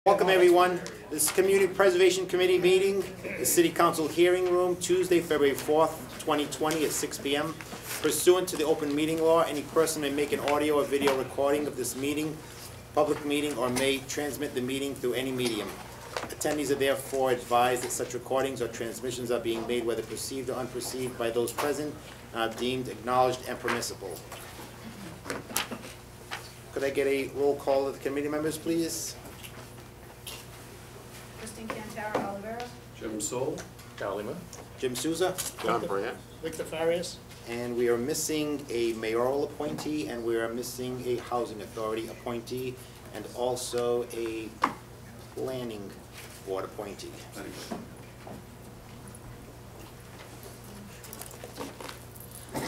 Welcome everyone. This is Community Preservation Committee meeting, the City Council hearing room, Tuesday, February 4th, 2020 at 6 p.m. Pursuant to the open meeting law, any person may make an audio or video recording of this meeting, public meeting, or may transmit the meeting through any medium. Attendees are therefore advised that such recordings or transmissions are being made, whether perceived or unperceived, by those present, deemed acknowledged and permissible. Could I get a roll call of the committee members, please? Jim Soul, Calima, Jim Souza, John Brandt, Victor Farias. And we are missing a mayoral appointee, and we are missing a housing authority appointee, and also a planning board appointee.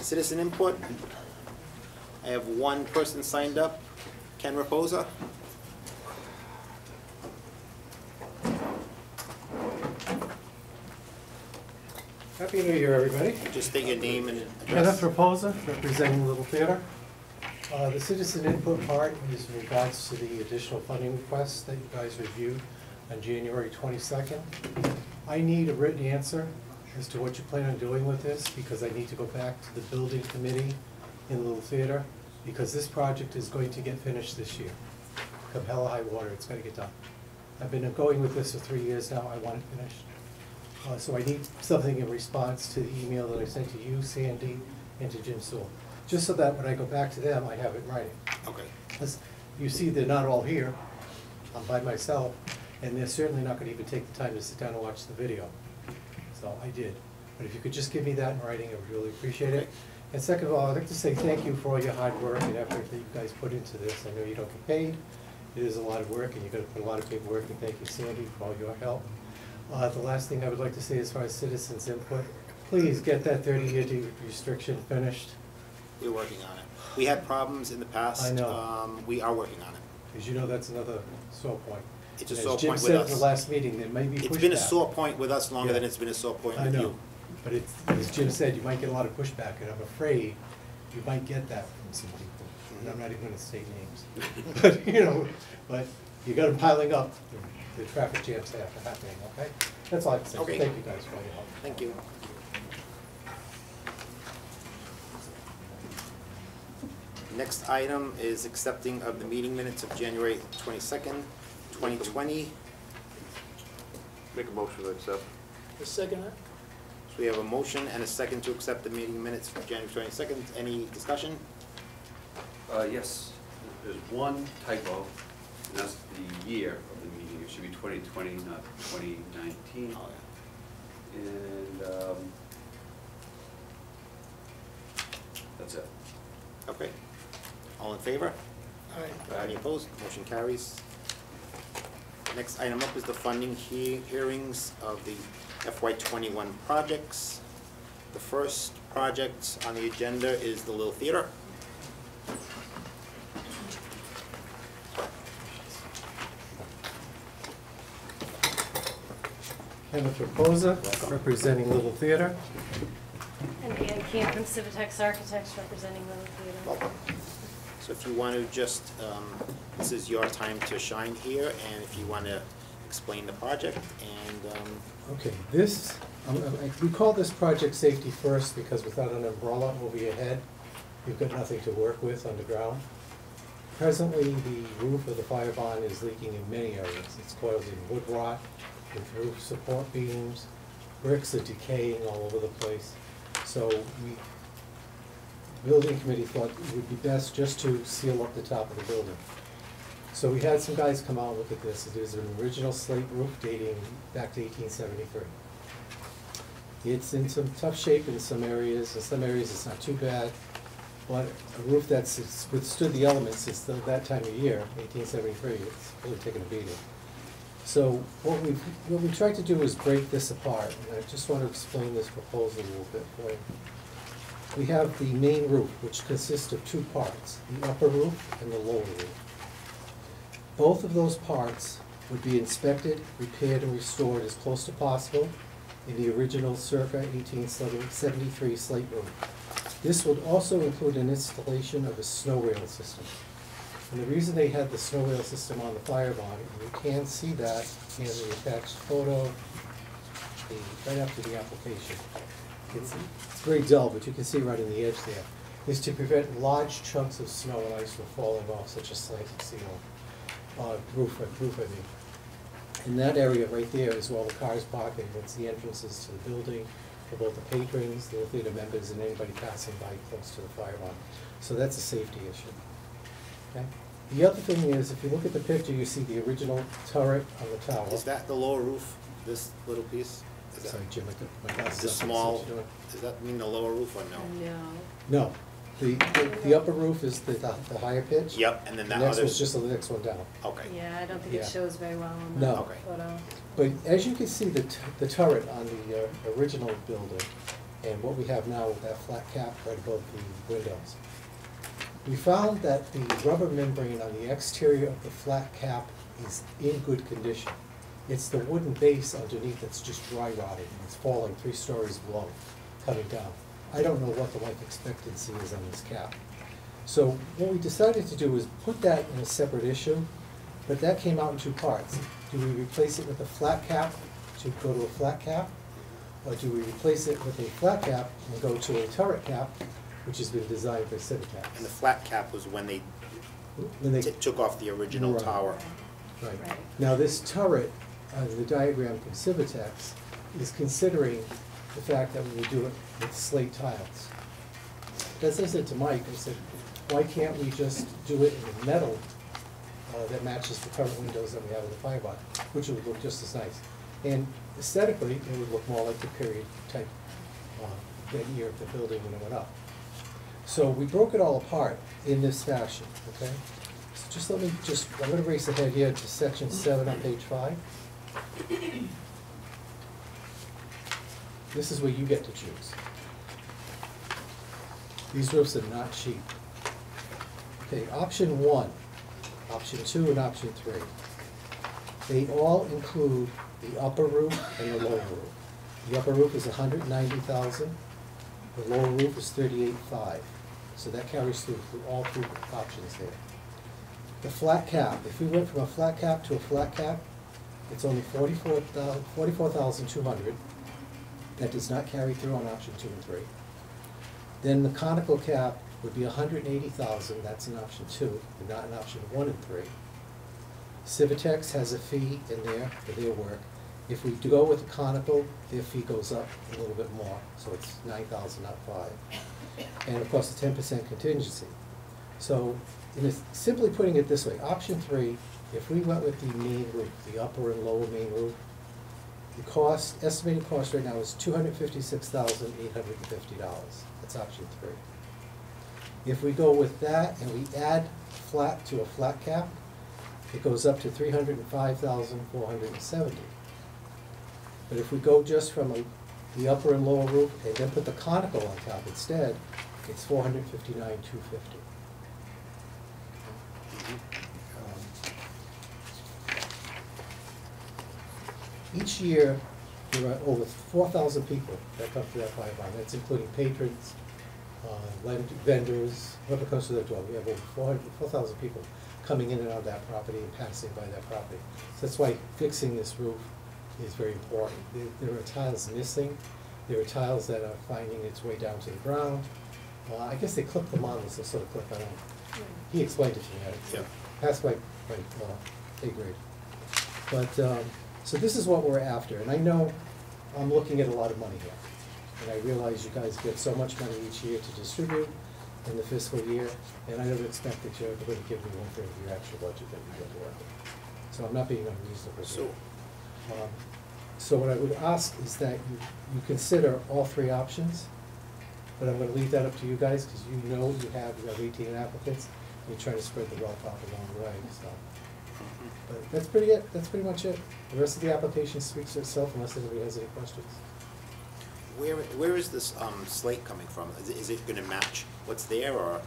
Citizen input. I have one person signed up, Ken Raposa. Happy New Year, everybody. Just state your name and Kenneth address. Raposa, representing Little Theater. The citizen input part is in regards to the additional funding requests that you guys reviewed on January 22nd. I need a written answer as to what you plan on doing with this, because I need to go back to the building committee in Little Theater, because this project is going to get finished this year. Come hell or high water, it's going to get done. I've been going with this for 3 years now. I want it finished. So I need something in response to the email that I sent to you, Sandy, and to Jim Sewell. Just so that when I go back to them, I have it in writing. Okay. Because you see, they're not all here. I'm by myself, and they're certainly not going to even take the time to sit down and watch the video. So I did. But if you could just give me that in writing, I would really appreciate it. And second of all, I'd like to say thank you for all your hard work and effort that you guys put into this. I know you don't get paid. It is a lot of work, and you've got to put a lot of paperwork, and thank you, Sandy, for all your help. The last thing I would like to say as far as citizens' input, please get that 30-year deed restriction finished. We're working on it. We had problems in the past. I know. We are working on it. Because you know that's another sore point. It's a And sore as Jim point with said us. at the last meeting, there may be pushback. It's been a sore point with us longer Yeah. than it's been a sore point I with know. you. But it's, as Jim said, you might get a lot of pushback, and I'm afraid you might get that from some people. And I'm not even going to say names. But, you know, but you got them piling up. The traffic jams after happening, okay? That's all I can say. Okay. Thank you guys for all your help. Thank you. Next item is accepting of the meeting minutes of January 22nd, 2020. make a motion to accept. The second, So we have a motion and a second to accept the meeting minutes for January 22nd. Any discussion? Yes, there's one typo, and that's the year of the meeting. It should be 2020, not 2019. Oh, And that's it. yeah. Okay. All in favor? aye. Any opposed? Motion carries. Next item up is the funding hearings of the FY21 projects. The first project on the agenda is the Little Theater. Kenneth Raposa, representing Little Theater. And Ann King from Civitex Architects, representing Little Theater. Welcome. So if you want to just, this is your time to shine here, and if you want to explain the project and, Okay, this, we call this project Safety First because without an umbrella over your head, you've got nothing to work with underground. Presently, the roof of the fire barn is leaking in many areas. It's coiled in wood rot, with roof support beams, bricks are decaying all over the place. So the building committee thought it would be best just to seal up the top of the building. So we had some guys come out and look at this. It is an original slate roof dating back to 1873. It's in some tough shape in some areas. In some areas it's not too bad. But a roof that's withstood the elements since that time of year, 1873, it's really taken a beating. So what we tried to do is break this apart, and I just want to explain this proposal a little bit for you. We have the main roof, which consists of two parts, the upper roof and the lower roof. Both of those parts would be inspected, repaired, and restored as close to possible in the original circa 1873 slate roof. This would also include an installation of a snow rail system. And the reason they had the snow rail system on the fire barn, and you can see that in the attached photo, right after the application. It's very dull, but you can see right in the edge there, is to prevent large chunks of snow and ice from falling off such a slanted ceiling, roof, I mean. In that area right there is where all the cars park, and it's the entrances to the building for both the patrons, the theater members, and anybody passing by close to the fire barn. So that's a safety issue. Okay? The other thing is, if you look at the picture, you see the original turret on the tower. Is that the lower roof, this little piece? Is that Sorry, Jim, my glasses. the up. small, What you doing? does that mean the lower roof or no? No. No, the upper roof is the higher pitch. Yep, and then The that next other. one's just the next one down. Okay. Yeah, I don't think Yeah. it shows very well on No. that Okay. photo. But as you can see, the turret on the original building and what we have now with that flat cap right above the windows, we found that the rubber membrane on the exterior of the flat cap is in good condition. It's the wooden base underneath that's just dry rotted, and it's falling 3 stories below, coming down. I don't know what the life expectancy is on this cap. So what we decided to do was put that in a separate issue, but that came out in 2 parts. Do we replace it with a flat cap to go to a flat cap? Or do we replace it with a flat cap and go to a turret cap, which has been designed for Civitex? And the flat cap was when they When they took off the original Right. tower. Right. Right. Now, this turret, the diagram from Civitex, is considering the fact that we would do it with slate tiles. As I said to Mike, I said, why can't we just do it in metal that matches the current windows that we have in the fire barn, which would look just as nice. And aesthetically, it would look more like the period type veneer of the building when it went up. So we broke it all apart in this fashion, okay? So just let me I'm gonna race ahead here to section 7 on page 5. This is where you get to choose. These roofs are not cheap. Okay, option 1, option 2, and option 3. They all include the upper roof and the lower roof. The upper roof is $190,000. The lower roof is $38,500. So that carries through all 3 options there. The flat cap, if we went from a flat cap to a flat cap, it's only $44,200. That does not carry through on option 2 and 3. Then the conical cap would be $180,000, that's in option 2, but not in option 1 and 3. Civitex has a fee in there for their work. If we do go with the conical, their fee goes up a little bit more, so it's $9,000, not $5,000. And of course, the 10% contingency. So, simply putting it this way, option 3, if we went with the main roof, the upper and lower main roof, the estimated cost right now is $256,850. That's option 3. If we go with that and we add flat to a flat cap, it goes up to $305,470. But if we go just from the upper and lower roof and then put the conical on top instead, it's $459,250. Each year, there are over 4,000 people that come to that fire barn. That's including patrons, vendors, whoever comes to the door. We have over 4,000 people coming in and out of that property and passing by that property. So that's why fixing this roof is very important. There are tiles missing. There are tiles that are finding its way down to the ground. I guess they clip them on, so sort of clip on. He explained it to me. Yep. That's my pay grade. But, so this is what we're after, and I know I'm looking at a lot of money here. And I realize you guys get so much money each year to distribute in the fiscal year, and I don't expect that you're going to give me 1/3 of your actual budget that you get to work with. So I'm not being unreasonable here. So what I would ask is that you consider all 3 options, but I'm gonna leave that up to you guys, because you have 18 applicants, and you're trying to spread the wealth out along the way, so. But that's pretty much it. The rest of the application speaks for itself unless anybody has any questions. Where is this slate coming from? Is it gonna match what's there, or?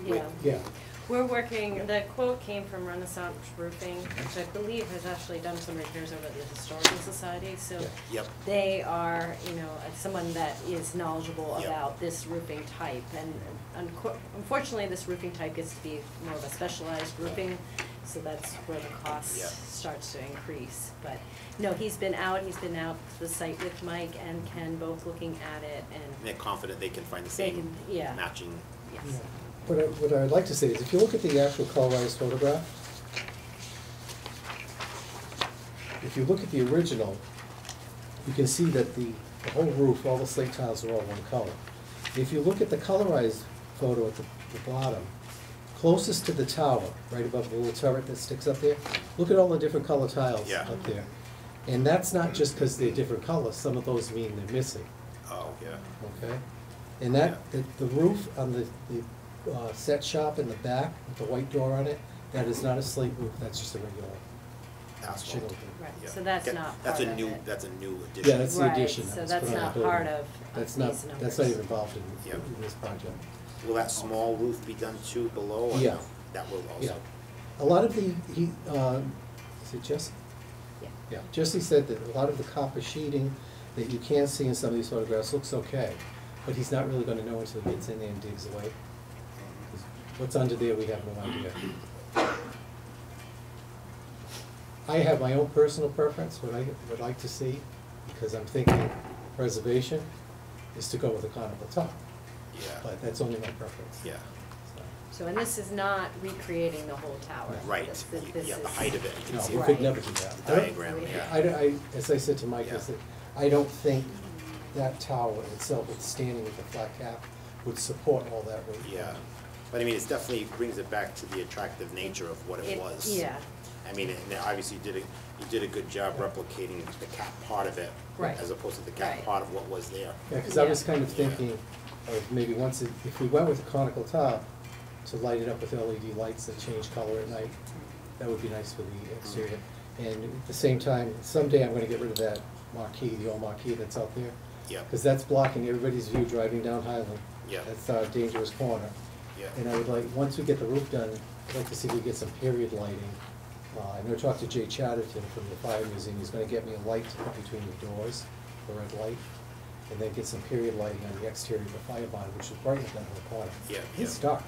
Yeah. Yeah, We're working, the quote came from Renaissance Roofing, which I believe has actually done some repairs over at the Historical Society, so Yep. they are, you know, someone that is knowledgeable Yep. about this roofing type. And unfortunately, this roofing type gets to be more of a specialized roofing, so that's where the cost Yep. starts to increase. But, no, he's been out to the site with Mike and Ken, both looking at it, and They're confident they can find the They same can- yeah. matching. yes. Yeah. What I'd like to say is, if you look at the actual colorized photograph, if you look at the original, you can see that the whole roof, all the slate tiles are all one color. If you look at the colorized photo at the bottom, closest to the tower, right above the little turret that sticks up there, look at all the different color tiles Yeah. up there. And that's not just because they're different colors, some of those mean they're missing. Oh, yeah. Okay, and that, the roof on the set shop in the back with the white door on it, that is not a slate roof, that's just a regular Asphalt. shingle. Right, Yeah. so that's Get- not That's part a of new, it. that's a new addition. Yeah, that's the Right, addition. so that was that's put on not the part building. of That's these not, numbers. that's not even involved Yeah. in this project. Will that small roof be done too below or Yeah. no? That will Yeah, also. a lot of the, is it Jesse? Yeah. Yeah, Jesse said that a lot of the copper sheeting that you can see in some of these photographs looks okay, but he's not really gonna know until he gets in there and digs away. 'Cause what's under there, we have no idea. I have my own personal preference, what I would like to see, because I'm thinking preservation, is to go with a conical top, Yeah, but that's only my preference. yeah, So, So, and this is not recreating the whole tower. right. This Yeah, the is- height of it, you can No, see we it. could Right. never do that. The diagram, yeah. As I said to Mike, I Yeah. said, I don't think that tower itself, with standing with the flat cap, would support all that weight. Yeah, but I mean, it definitely brings it back to the attractive nature of what it was. Yeah, I mean, and obviously you did a good job replicating the cap part of it. Right. As opposed to the cap Right. part of what was there. Yeah, because I was Yeah. kind of Yeah. thinking of maybe once, if we went with a conical top, to light it up with LED lights that change color at night, that would be nice for the exterior. And at the same time, someday I'm gonna get rid of that marquee, the old marquee that's out there. Yeah. Because that's blocking everybody's view driving down Highland. Yeah. That's our dangerous corner. Yeah. And I would like, once we get the roof done, I'd like to see if we get some period lighting. I know I talked to Jay Chatterton from the Fire Museum, he's gonna get me a light to put between the doors, a red light, and then get some period lighting on the exterior of the fire barn, which will brighten up that whole corner. Yeah, It's yeah. dark.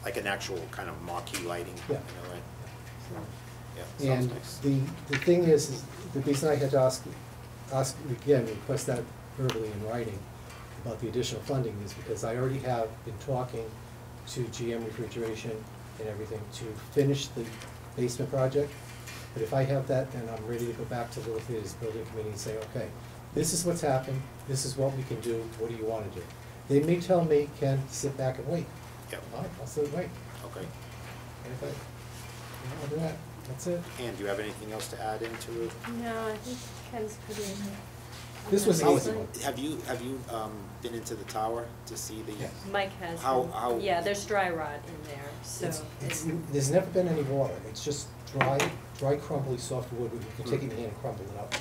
Like an actual kind of marquee lighting. Yeah. You know, right? Yeah, sounds And nice. the thing is the reason I had to ask again, request that verbally in writing about the additional funding is because I already have been talking to GM Refrigeration and everything to finish the basement project. But if I have that, then I'm ready to go back to the Little Theaters Building Committee and say, okay, this is what's happened, this is what we can do, what do you wanna do? They may tell me, Ken, sit back and wait. Yep, All right, I'll sit and wait. okay. And if I'll do that, that's it. And do you have anything else to add into it? no, I think Ken's pretty. This was How- easy one. Have you been into the tower to see the? Yes. Mike has. How- been. Yeah, there's dry rot in there, so. There's never been any water, it's just dry crumbly soft wood, you can take it in your hand and crumble it up.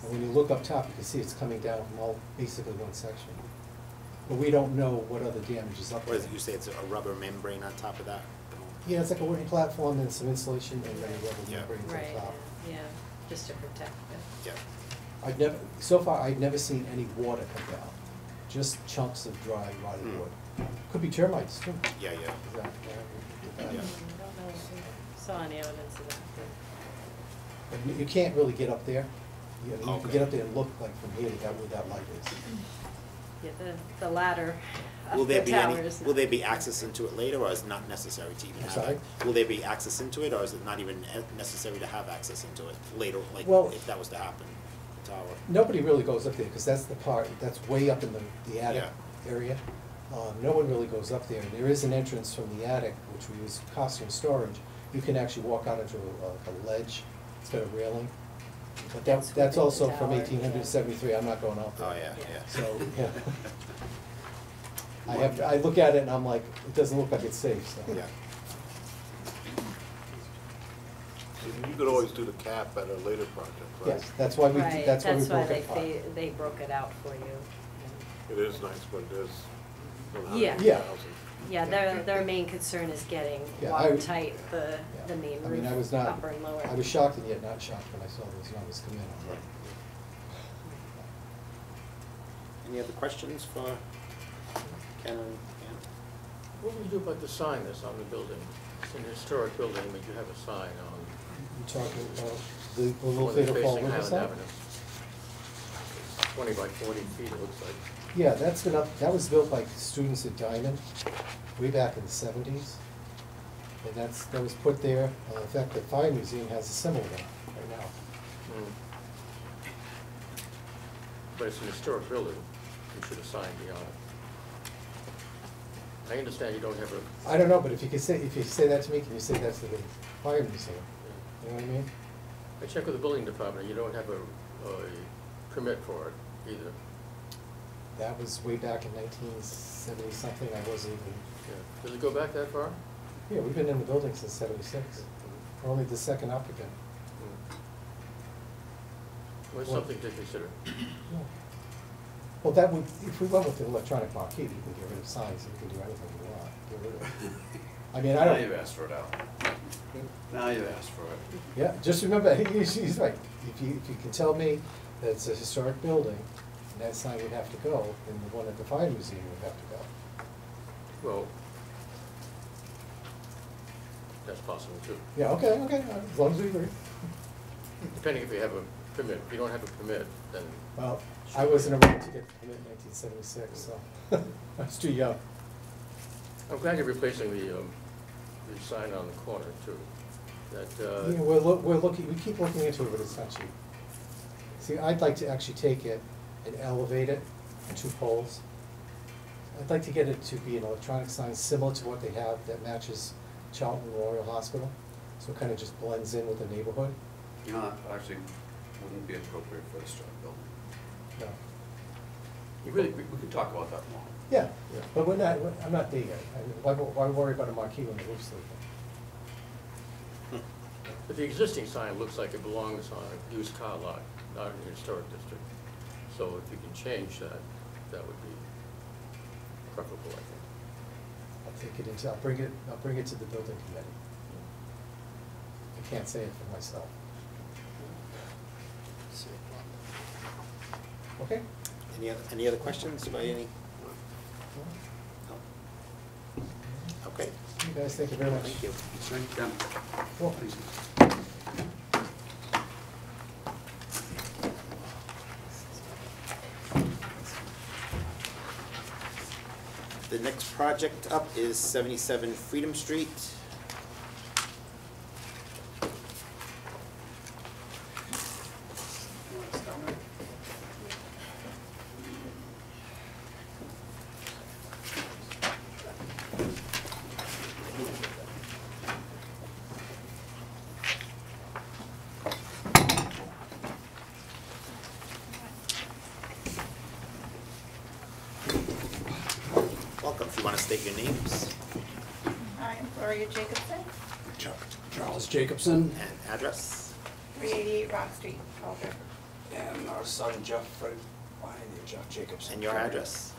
And when you look up top, you can see it's coming down from basically one section. But we don't know what other damage is up What there. is it, you say it's a rubber membrane on top of that? Yeah, it's like a wooden platform and some insulation and then a rubber Yeah. membranes Right, on top. yeah, just to protect it. Yeah, So far, I've never seen any water come down, just chunks of dry rotted Hmm. wood. Could be termites too. yeah, yeah. Yeah. I don't know if we saw any evidence of that. But you can't really get up there. You can Okay. get up there and look like from here to where that light is. Yeah, the ladder Will of the there be tower any, is will not- there be access into it later, or is it not necessary to even I'm have sorry? it? Will there be access into it, or is it not even necessary to have access into it later, like, Well- if that was to happen, the tower? Nobody really goes up there, because that's the part, that's way up in the attic area. No one really goes up there. There is an entrance from the attic, which we use costume storage. You can actually walk out into a ledge, it's got a railing. But That's that's within also the from tower, 1873, I'm not going out there. Oh, yeah, Yeah. yeah. So, yeah. I look at it and I'm like, it doesn't look like it's safe, so. Yeah, You could always do the cap at a later project, right? Yes, that's why we, Right, that's why we that's why broke it apart. they broke it out for you. It is nice, but it is. Yeah. Yeah. Yeah, their main concern is getting Yeah, I- watertight, the main I mean, I roof, was not, upper and lower. I was shocked and yet not shocked when I saw those numbers come in. Right. Any other questions for Ken and Ann? What will you do about the sign that's on the building? It's an historic building, but you have a sign on. You're talking about the little one that's fatal fall facing river Highland sign? Avenue. 20 by 40 feet, it looks like. Yeah, that's been up, that was built by students at Diamond way back in the 70s. And that was put there. In fact, the Fire Museum has a similar one right now. Mm. But it's an historic building, you should have signed beyond it. I understand you don't have a, I don't know, but if you say that to me, can you say that to the Fire Museum? You know what I mean? I checked with the building department, you don't have a permit for it either. That was way back in 1970 something. I wasn't even. Yeah. Does it go back that far? Yeah, we've been in the building since '76. We're only the second applicant. Well, it's Well- something to consider. Yeah. Well, that would, if we went with the electronic marquee, you can get rid of signs, you can do anything you want, get rid of it. I mean, I Now don't. you've asked for it, Al. Now you've asked for it. Yeah, just remember, he's right. If you can tell me that it's a historic building, and that sign would have to go, then the one at the Fire Museum would have to go. Well, that's possible too. Yeah, okay, as long as we agree. Depending if you have a permit. If you don't have a permit, then Well, I wasn't around to get the permit in 1976, so I was too young. I'm glad you're replacing the sign on the corner too. That, Yeah, we're looking, we keep looking into it, but it's not cheap. See, I'd like to actually take it and elevate it on 2 poles. I'd like to get it to be an electronic sign similar to what they have that matches Charlton Memorial Hospital. So it kind of just blends in with the neighborhood. You know, that actually wouldn't be appropriate for a historic building. No. We could talk about that more. Yeah, but I'm not there yet. I mean, why worry about a marquee when the roof's leaking? but the existing sign looks like it belongs on a used car lot, not in the historic district. So if you can change that, that would be preferable, I think. I'll take it into, I'll bring it to the building committee. I can't say it for myself. Okay? Any other questions about any? No? Okay, You guys, thank you very much. thank you. Thank them. Cool. The next project up is 77 Freedom Street. Welcome, if you want to state your names Hi, I'm Gloria Jacobson, Charles Jacobson, and address. 388 Rock Street, Calder. and our son Jeff, right behind you, Jeff Jacobson. And your address.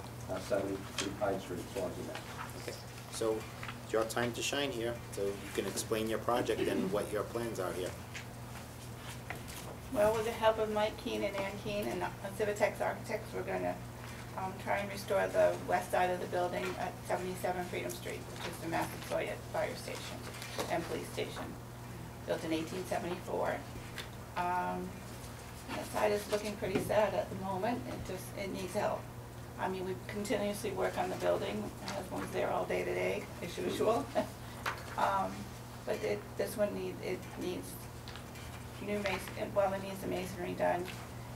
72 Pine Street, Swansea, Mass. Okay, so it's your time to shine here, so you can explain your project and what your plans are here. Well, with the help of Mike Keene and Ann Keene and Civitex Architects, we're going to try and restore the west side of the building at 77 Freedom Street, which is the Massasoit Fire Station and Police Station, built in 1874. The site is looking pretty sad at the moment. It needs help. I mean, we continuously work on the building. My husband's there all day today, as usual. But this one needs new it needs the masonry done,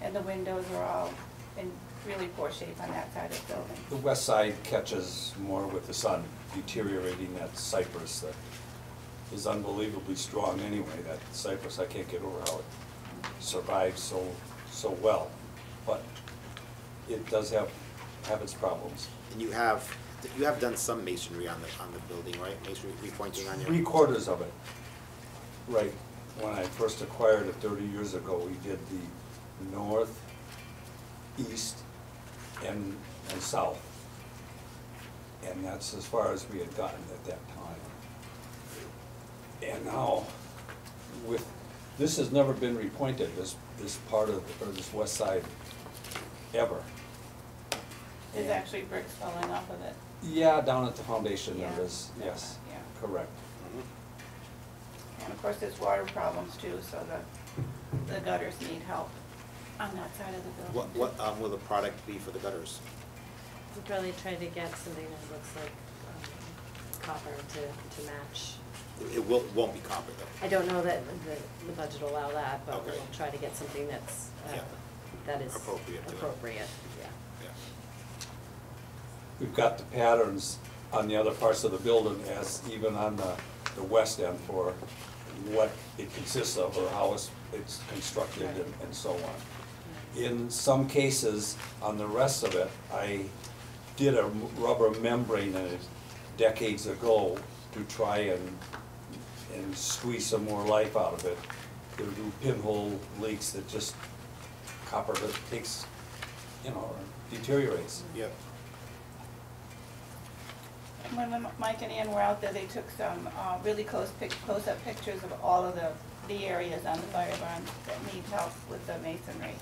and the windows are all in really poor shape on that side of the building. The west side catches more with the sun, deteriorating that cypress that is unbelievably strong anyway. That cypress, I can't get over how it survives so well. But it does have its problems. And you have done some masonry on the building, right? Masonry repointing on your. 3/4 of it. Right. When I first acquired it 30 years ago, we did the north, east, and south. And that's as far as we had gotten at that time. And now, this has never been repointed, this part of, or this west side, ever. There's actually bricks falling off of it. Yeah, down at the foundation Yeah. there is, yes, Yeah. correct. And of course, there's water problems too, so the gutters need help on that side of the building. What will the product be for the gutters? We'll probably try to get something that looks like copper to match. It won't be copper though. I don't know that the budget will allow that, but Okay. we'll try to get something that's, Yeah. that is Appropriate to it. appropriate, yeah. Yeah. We've got the patterns on the other parts of the building as even on the west end for what it consists of or how it's constructed and so on. In some cases, on the rest of it, I did a rubber membrane in it decades ago to try and squeeze some more life out of it. There do pinhole leaks that just copper that takes, deteriorates. Yep. When Mike and Ann were out there, they took some really close-up pictures of all of the areas on the fire barn that need help with the masonry.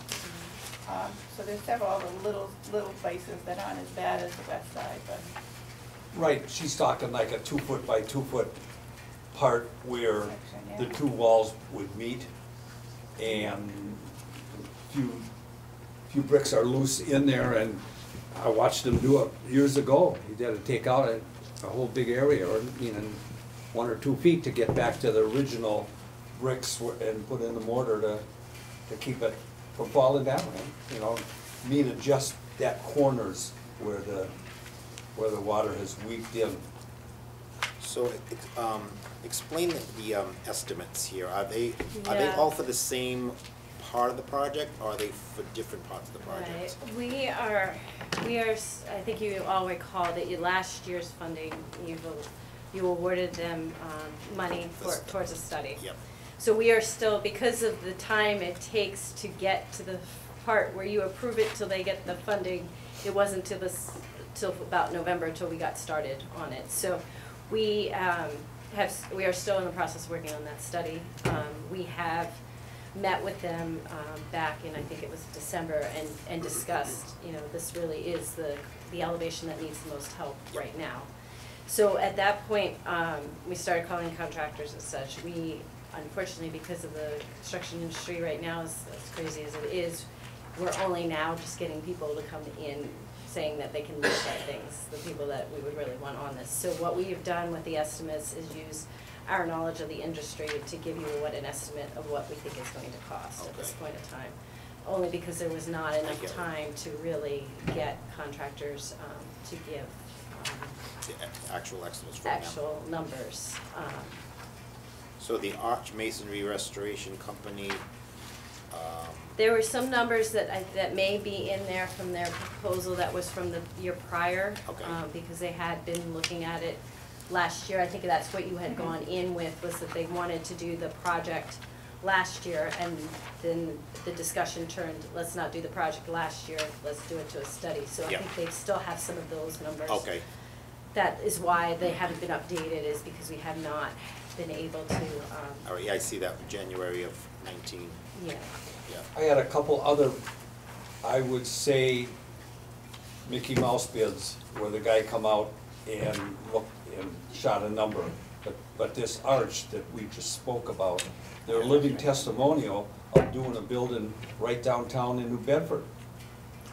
So there's several of the little places that aren't as bad as the west side, but. Right, she's talking like a 2-foot by 2-foot part where Section, yeah. the two walls would meet and few bricks are loose in there, and I watched him do it years ago. He had to take out a whole big area, or 1 or 2 feet to get back to the original bricks and put in the mortar to keep it from falling down. Needed just that corners where the water has weaked in. So, explain the estimates here. Are they Yeah. all for the same part of the project, or are they for different parts of the project? Right, we are, I think you all recall that last year's funding, you awarded them money towards a study. Yep. So we are still, because of the time it takes to get to the part where you approve it till they get the funding, it wasn't till about November till we got started on it. So we we are still in the process of working on that study. We have met with them back in, I think it was December, and discussed, this really is the elevation that needs the most help right now. So at that point, we started calling contractors and such. We, unfortunately, because of the construction industry right now, as crazy as it is, we're only now just getting people to come in saying that they can look at things, the people that we would really want on this. So what we've done with the estimates is use our knowledge of the industry to give you an estimate of what we think it's going to cost at this point in time. Only because there was not enough time to really get contractors to give The actual estimates for now. actual numbers. So the Arch Masonry Restoration Company, There were some numbers that may be in there from their proposal that was from the year prior. Okay. Because they had been looking at it last year. I think that's what you had gone in with, was that they wanted to do the project last year, and then the discussion turned, let's not do the project last year, let's do it to a study. So I Yeah. think they still have some of those numbers. okay. That is why they haven't been updated, is because we have not been able to, All right, yeah, I see that, January of 19, yeah. yeah. I had a couple other, I would say, Mickey Mouse bids, where the guy come out and looked and shot a number. But this arch that we just spoke about, they're a living testimonial of doing a building right downtown in New Bedford.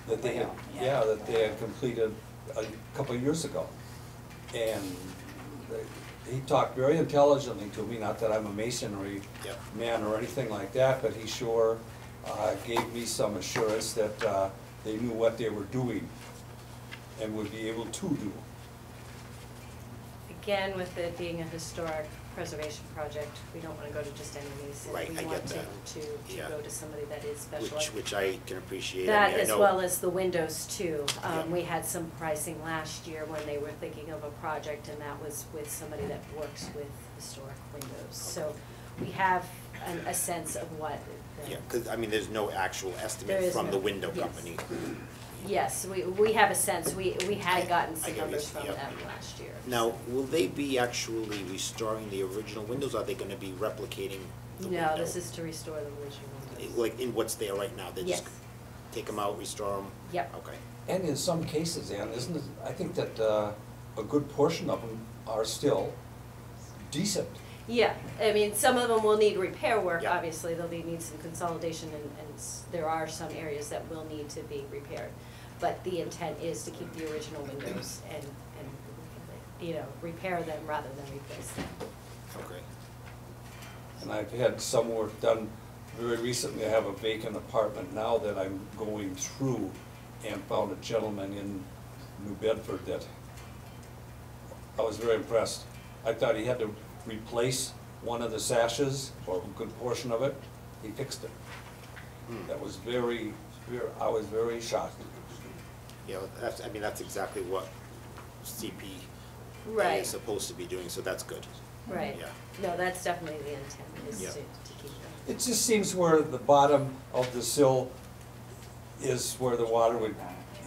That they had, that they had completed a couple of years ago. And he talked very intelligently to me, not that I'm a masonry Yep. man or anything like that, but he sure gave me some assurance that they knew what they were doing and would be able to do. Again, with it being a historic preservation project, we don't want to go to just any museum. Right, I get that. We want Yeah. to go to somebody that is specialized. Which I can appreciate. I That mean, I as know- well as the windows too. Yeah. We had some pricing last year when they were thinking of a project, and that was with somebody that works with historic windows. So we have a sense of what Yeah, because, I mean, there's no actual There estimate is from no- the window yes. company. Yes, we have a sense, we had gotten I some get numbers you, from yeah. them last year. Now, will they be actually restoring the original windows, or are they gonna be replicating the window? No, this is to restore the original windows. Like in what's there right now, they Yes. just take them out, restore them? Yep. Okay. And in some cases, Ann, isn't it, I think that a good portion of them are still decent. Yeah, I mean, some of them will need repair work, Yeah. obviously, they'll need some consolidation, and there are some areas that will need to be repaired. But the intent is to keep the original windows and, you know, repair them rather than replace them. Okay. And I've had some work done very recently. I have a vacant apartment now that I'm going through and found a gentleman in New Bedford that I was very impressed. I thought he had to replace one of the sashes or a good portion of it. He fixed it. That was I was very shocked. You know, that's, I mean, that's exactly what CP Right. is supposed to be doing, so that's good. Right. Yeah. No, that's definitely the intent, is Yeah. to keep them. It just seems where the bottom of the sill is where the water would,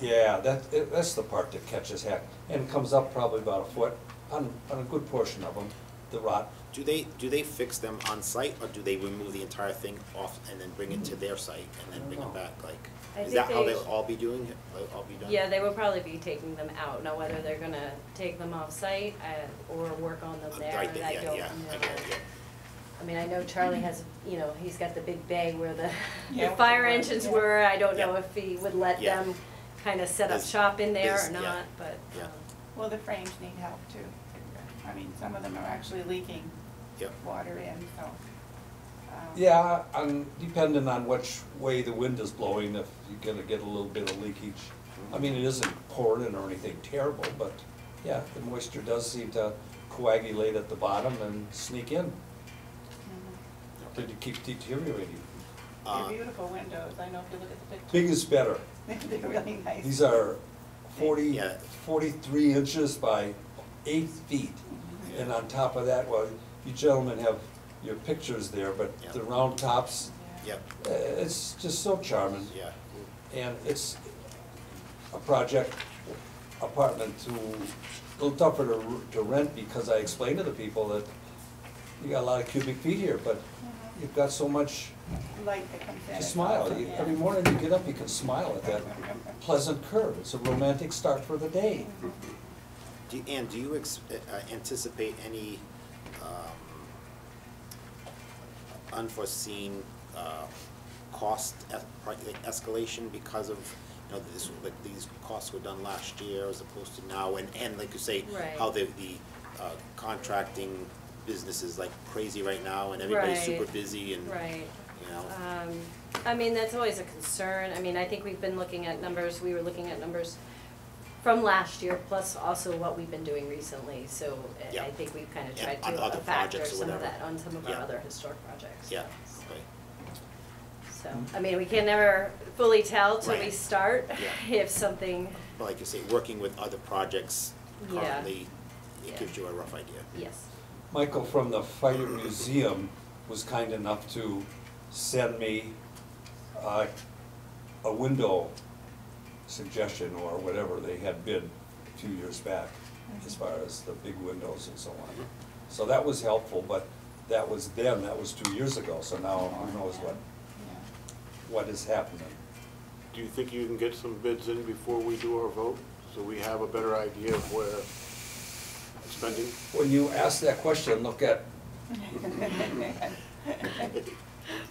yeah, that's the part that catches heck. And it comes up probably about a foot on a good portion of them, the rot. Do they fix them on site, or do they remove the entire thing off and then bring it to their site and then bring them back, like? I Is think that how they- they'll all be doing it? They'll all be done? Yeah, they will probably be taking them out. Now, whether they're gonna take them off-site or work on them there, I Right, don't yeah, know. yeah, I get it, yeah. I mean, I know Charlie has, you know, he's got the big bay where the Yeah, fire with the engines yeah. were. I don't know Yeah. if he would let Yeah. them kind of set up There's- shop in there there's- or yeah, not, but, yeah. Well, the frames need help too. I mean, some of them are actually leaking Yep. water in, so. Yeah, depending on which way the wind is blowing, if you're gonna get a little bit of leakage. I mean, it isn't pouring or anything terrible, but yeah, the moisture does seem to coagulate at the bottom and sneak in. Mhm. It keeps deteriorating. They're beautiful windows, I know if you look at the picture. Big is better. They're really nice. These are Yeah. 43 inches by 8 feet. And on top of that, well, you gentlemen have your pictures there, but Yeah. the round tops, Yep, it's just so charming. yeah. And it's a project apartment a little tougher to rent, because I explained to the people that you got a lot of cubic feet here, but you've got so much Light that comes in. to it's smile. awesome, Every yeah. morning you get up, you can smile at that pleasant curve. It's a romantic start for the day. Ann, do you anticipate any unforeseen cost escalation because of, you know, this, like, these costs were done last year as opposed to now, and like you say, Right. how the contracting business is like crazy right now, and everybody's Right. super busy, and, right. you know. I mean, that's always a concern. I mean, I think we've been looking at numbers, we were looking at numbers from last year, plus also what we've been doing recently, so Yeah. I think we've kind of Yeah, tried on to other factor projects or some of whatever. that on some of our Yeah. other historic projects. Yeah, so. okay. So, I mean, we can never fully tell till we Right. start Yeah. if something, But like you say, working with other projects Yeah. currently, it Yeah. gives you a rough idea. yes. Michael from the Fire Museum was kind enough to send me a window suggestion or whatever they had bid a few years back, as far as the big windows and so on. So that was helpful, but that was then, that was 2 years ago, so now who knows what is happening. Do you think you can get some bids in before we do our vote, so we have a better idea of where spending? When you ask that question, look at,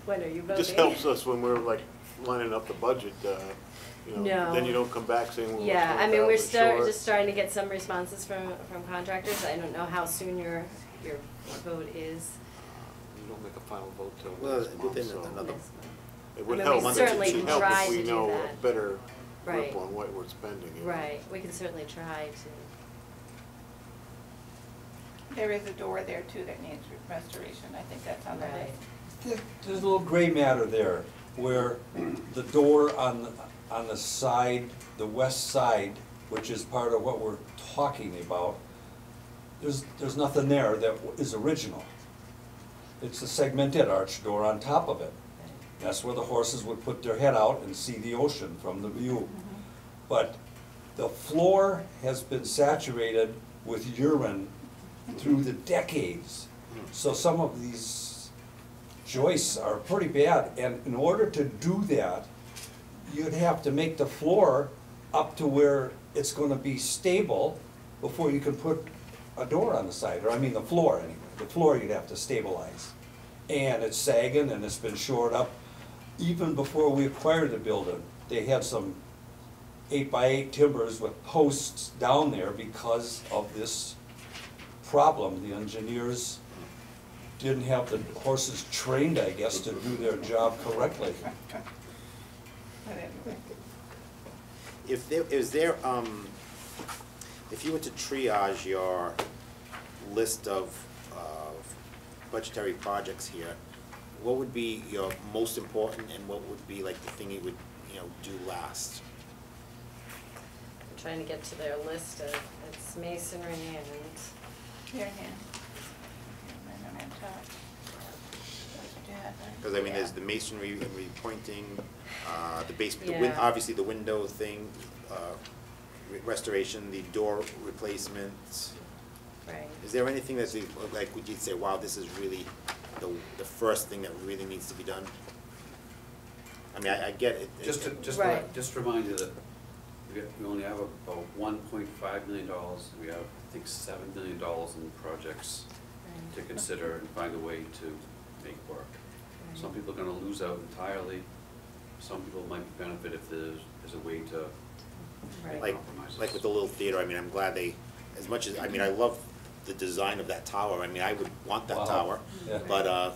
When are you voting? Just helps us when we're like lining up the budget, you know, No. then you don't come back saying we're Yeah, I mean, we're 20,000 short. just starting to get some responses from contractors. I don't know how soon your vote is. You don't make a final vote till Well, next month, within so another, it would I mean, help. we month or two certainly should Help try if to we do know a that. better Right. grip on what we're spending. you know. Right, we can certainly try to. There is a door there too that needs restoration, I think that's on the Right. list. there's a little gray matter there, where the door on the side, the west side, which is part of what we're talking about, there's nothing there that is original. It's a segmented arch door on top of it. That's where the horses would put their head out and see the ocean from the view. But the floor has been saturated with urine through the decades. So some of these joists are pretty bad, and in order to do that, you'd have to make the floor up to where it's gonna be stable before you can put a door on the side, or I mean the floor anyway. The floor you'd have to stabilize. And it's sagging and it's been shored up. Even before we acquired the building, they had some 8x8 timbers with posts down there because of this problem. The engineers didn't have the horses trained, I guess, to do their job correctly. But anyway, If you were to triage your list of budgetary projects here, what would be your most important and what would be like the thing you would, do last? I'm trying to get to their list of, it's masonry and, here, here. And then on top. Because I mean, there's the masonry and repointing, the basement, Yeah. obviously the window thing, restoration, the door replacement. right. Is there anything that's like, would you say, wow, this is really the first thing that really needs to be done? I mean, I get it. Just Right. to remind you that we only have about $1.5 million. We have, I think, $7 million in projects to consider and find a way to make work. Some people are gonna lose out entirely. Some people might benefit if there's a way to Right. Like, compromises. like with the little theater, I mean, I'm glad they, as much as, I mean, I love the design of that tower. I mean, I would want that Wow. tower, Yeah. but, are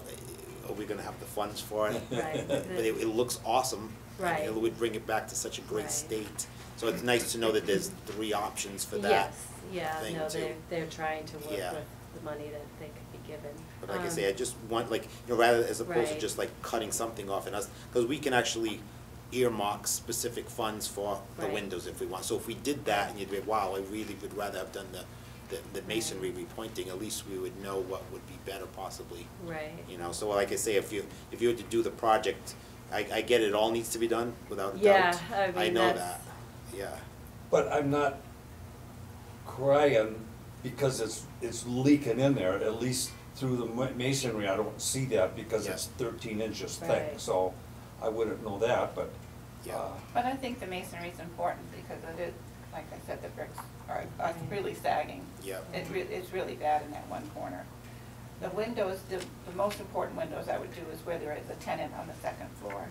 we gonna have the funds for it? Right. But it looks awesome. I mean, Right. it would bring it back to such a great Right. state. So it's nice to know that there's 3 options for that. Yes, yeah, thing no, too. they're trying to work Yeah. with the money that they could be given. But like I say, I just want, like, rather, as opposed to Right. just like cutting something off and us, because we can actually earmark specific funds for the Right. windows if we want. So if we did that and you'd be, wow, I really would rather have done the masonry repointing, at least we would know what would be better possibly. Right. So like I say, if you were to do the project, I get it all needs to be done without a doubt. Yeah, I mean, know that's- that, yeah. But I'm not crying because it's leaking in there, at least through the masonry, I don't see that because Yeah. it's 13 inches thick, Right. so I wouldn't know that, but, Yeah. But I think the masonry is important because it is, like I said, the bricks are really sagging. Yeah. It's really bad in that one corner. The windows, the most important windows I would do is where there is a tenant on the second floor,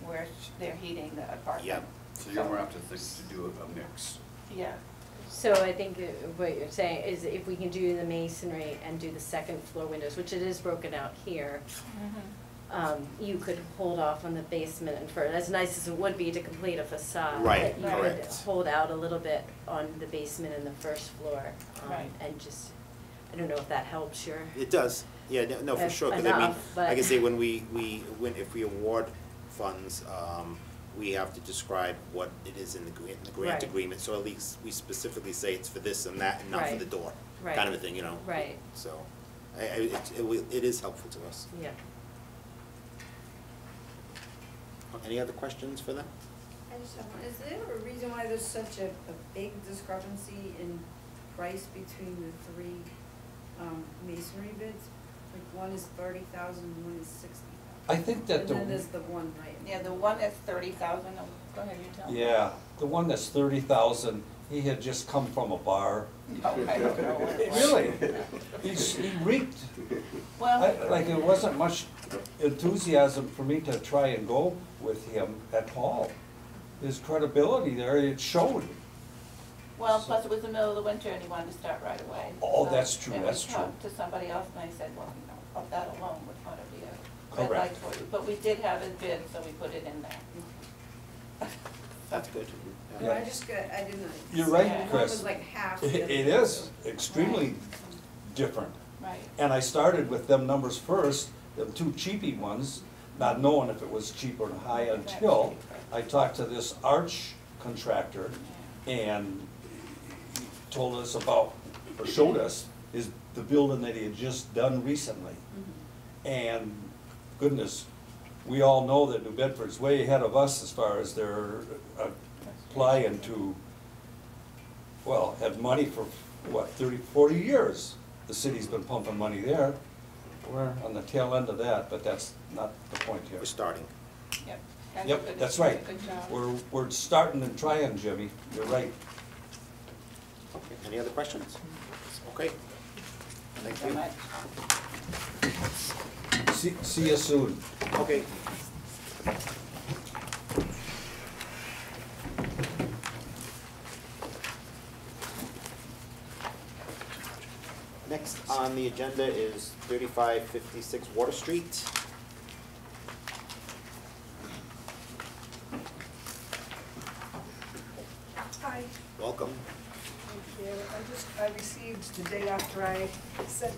where they're heating the apartment. Yeah. So you're more apt to think to do a mix. Yeah, So I think what you're saying is if we can do the masonry and do the second floor windows, which it is broken out here, you could hold off on the basement and first, as nice as it would be to complete a facade. Right, that you would correct. hold out a little bit on the basement and the first floor. Right. And just, I don't know if that helps your, It does, yeah, no, for sure, because I mean, Enough, but- like I say, when if we award funds, we have to describe what it is in the grant Right. agreement, so at least we specifically say it's for this and that and not for Right. the door, Right. kind of a thing, right, So, it is helpful to us. yeah. Any other questions for them? I just have one. Is there a reason why there's such a big discrepancy in price between the 3 masonry bids? Like one is 30,000, one is 60,000. I think that And then there's the one, right? yeah, the one that's 30,000, go ahead, you tell me. yeah, the one that's 30,000, he had just come from a bar. Oh, I don't know what it was. Really? He reeked, Well, like it wasn't much enthusiasm for me to try and go with him at all. His credibility there, it showed. well, plus it was the middle of the winter and he wanted to start right away. Oh, So- that's true, that's And we true. talked to somebody else and they said, well, of that alone would want to be a red Correct. light for you. But we did have it bid, so we put it in there. That's good. No, I just got, I didn't. You're right, Yeah. One Chris. was like half. the It other it was- is extremely different. Right. And I started with them numbers first, the 2 cheapy ones, not knowing if it was cheap or high until I talked to this arch contractor and he told us about, or showed us, is the building that he had just done recently. And goodness, we all know that New Bedford's way ahead of us as far as their applying to, well, had money for, what, 30, 40 years. The city's been pumping money there. We're on the tail end of that, but that's not the point here. We're starting. Yep. And Yep, good- that's right. Good job. We're starting and trying, Jimmy. You're right. Okay, any other questions? Okay. Thank Thank you you. so much. See you soon. Okay. Next on the agenda is 3556 Water Street. Hi, Welcome. thank you. I received the day after I sent,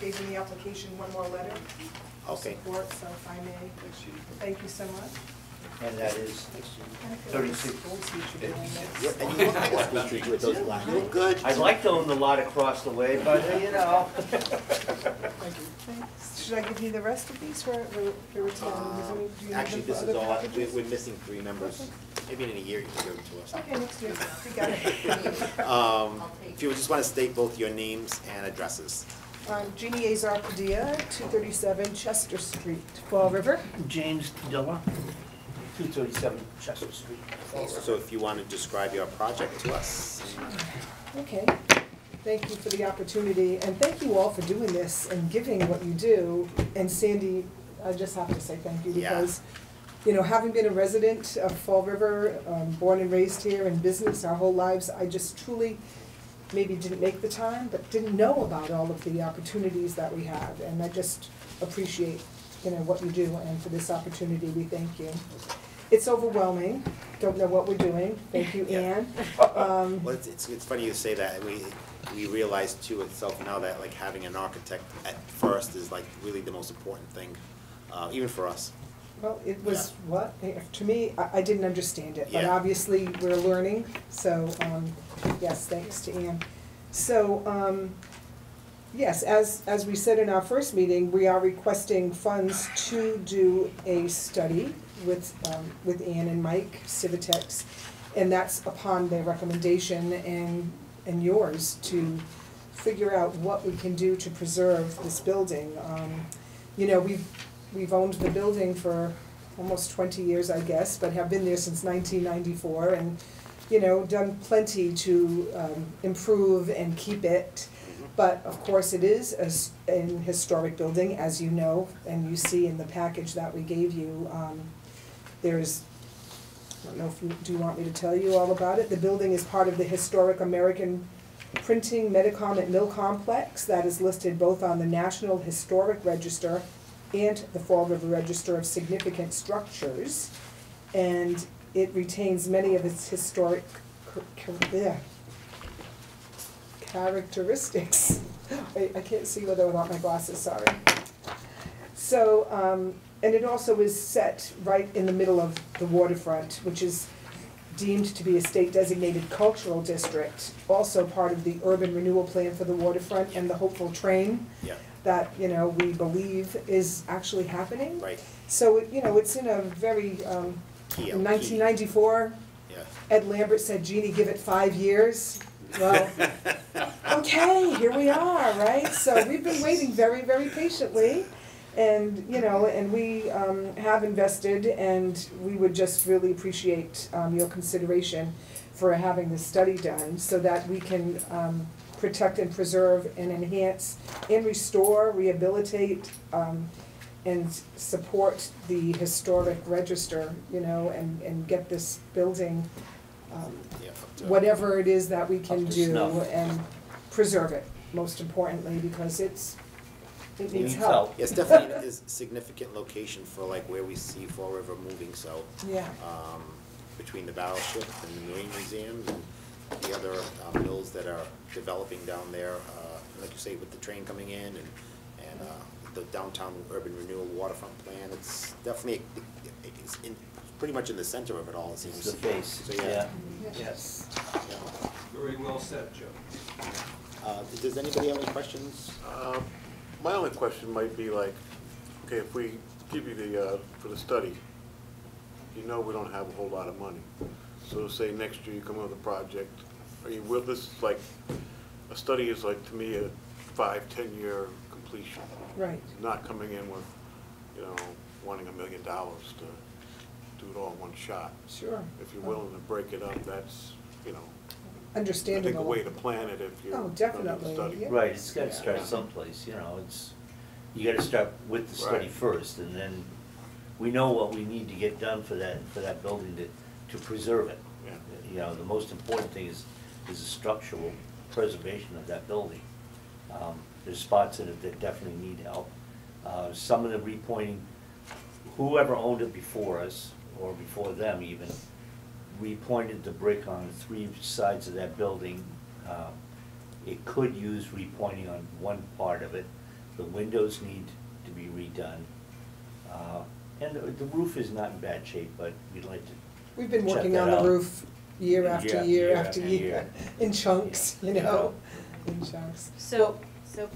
gave you the application, one more letter of Okay. support, so if I may. Thank you so much. And that is I feel like 36. a school teacher doing this. Yep, and you look like a school teacher with those glasses. You look good. I'd like to own the lot across the way, but you know. Thanks. Should I give you the rest of these for return? Do you need Actually, them for this is other all, packages? we're missing 3 members. Maybe in a year you can give them to us. Okay, next year. We got it. If you just want to state both your names and addresses. Ginny Azar Padilla, 237 Chester Street, Fall River. James Padilla, 237 Chester Street. So if you want to describe your project to us. Okay, thank you for the opportunity, and thank you all for doing this and giving what you do. And Sandy, I just have to say thank you, Yeah. because, you know, having been a resident of Fall River, born and raised here in business our whole lives, I just truly maybe didn't make the time, but didn't know about all of the opportunities that we have. And I just appreciate, you know, what you do, and for this opportunity, we thank you. It's overwhelming, don't know what we're doing. Thank you, Yeah. Ann. Well, it's funny you say that. We realize too itself now that like having an architect at first is like really the most important thing, even for us. Well, it was what, to me, I didn't understand it, but Yeah. obviously we're learning, so, yes, thanks to Ann. So, yes, as we said in our first meeting, we are requesting funds to do a study with Ann and Mike, Civitex, and that's upon their recommendation and yours to figure out what we can do to preserve this building. You know, we've owned the building for almost 20 years, I guess, but have been there since 1994, and, you know, done plenty to improve and keep it. But of course, it is an historic building, as you know, and you see in the package that we gave you. There's, I don't know if you, do you want me to tell you all about it? The building is part of the Historic American Printing, Medicom and Mill Complex that is listed both on the National Historic Register and the Fall River Register of Significant Structures. And it retains many of its historic characteristics. I can't see without my glasses, sorry. So, and it also is set right in the middle of the waterfront, which is deemed to be a state-designated cultural district, also part of the urban renewal plan for the waterfront and the Hopeful Train Yeah. that, you know, we believe is actually happening. Right. So, you know, it's in a very, Key, in 1994, Yeah. Ed Lambert said, Jeannie, give it 5 years. Well, okay, here we are, right? So we've been waiting very, very patiently. And, you know, and we have invested, and we would just really appreciate your consideration for having this study done so that we can protect and preserve and enhance and restore, rehabilitate, and support the historic register, you know, and get this building, Yeah, up to- whatever it is that we can Up to do, snuff. and preserve it, most importantly, because it needs Needs help. help. Yeah, it's definitely a significant location for like where we see Fall River moving, so. Yeah. Between the battleship and the Marine Museum and the other mills that are developing down there, like you say, with the train coming in and the downtown urban renewal waterfront plan, it's definitely, it's pretty much in the center of it all, it seems. It's the face, So, yeah. Yes. Yeah. Very well said, Joe. Does anybody have any questions? My only question might be like, okay, if we give you the, for the study, you know we don't have a whole lot of money. So say next year you come up with a project, are you will, this is like, a study is like, to me, a 5-10 year completion. Right. Not coming in with, you know, wanting $1 million to do it all in one shot. Sure. If you're willing to break it up, that's, you know, I Understandable. think a way to plan it if you're Oh, gonna do the definitely, study. yeah. Right, it's gotta start someplace, you know, you gotta start with the study Right. first, and then we know what we need to get done for that building to preserve it. Yeah. You know, the most important thing is the structural preservation of that building. There's spots in it that definitely need help. Some of the repointing, whoever owned it before us, or before them even, repointed the brick on 3 sides of that building. It could use repointing on one part of it. The windows need to be redone. And the roof is not in bad shape, but we'd like to We've been check working that on the out. roof year after year after year, in chunks, you know, in chunks. So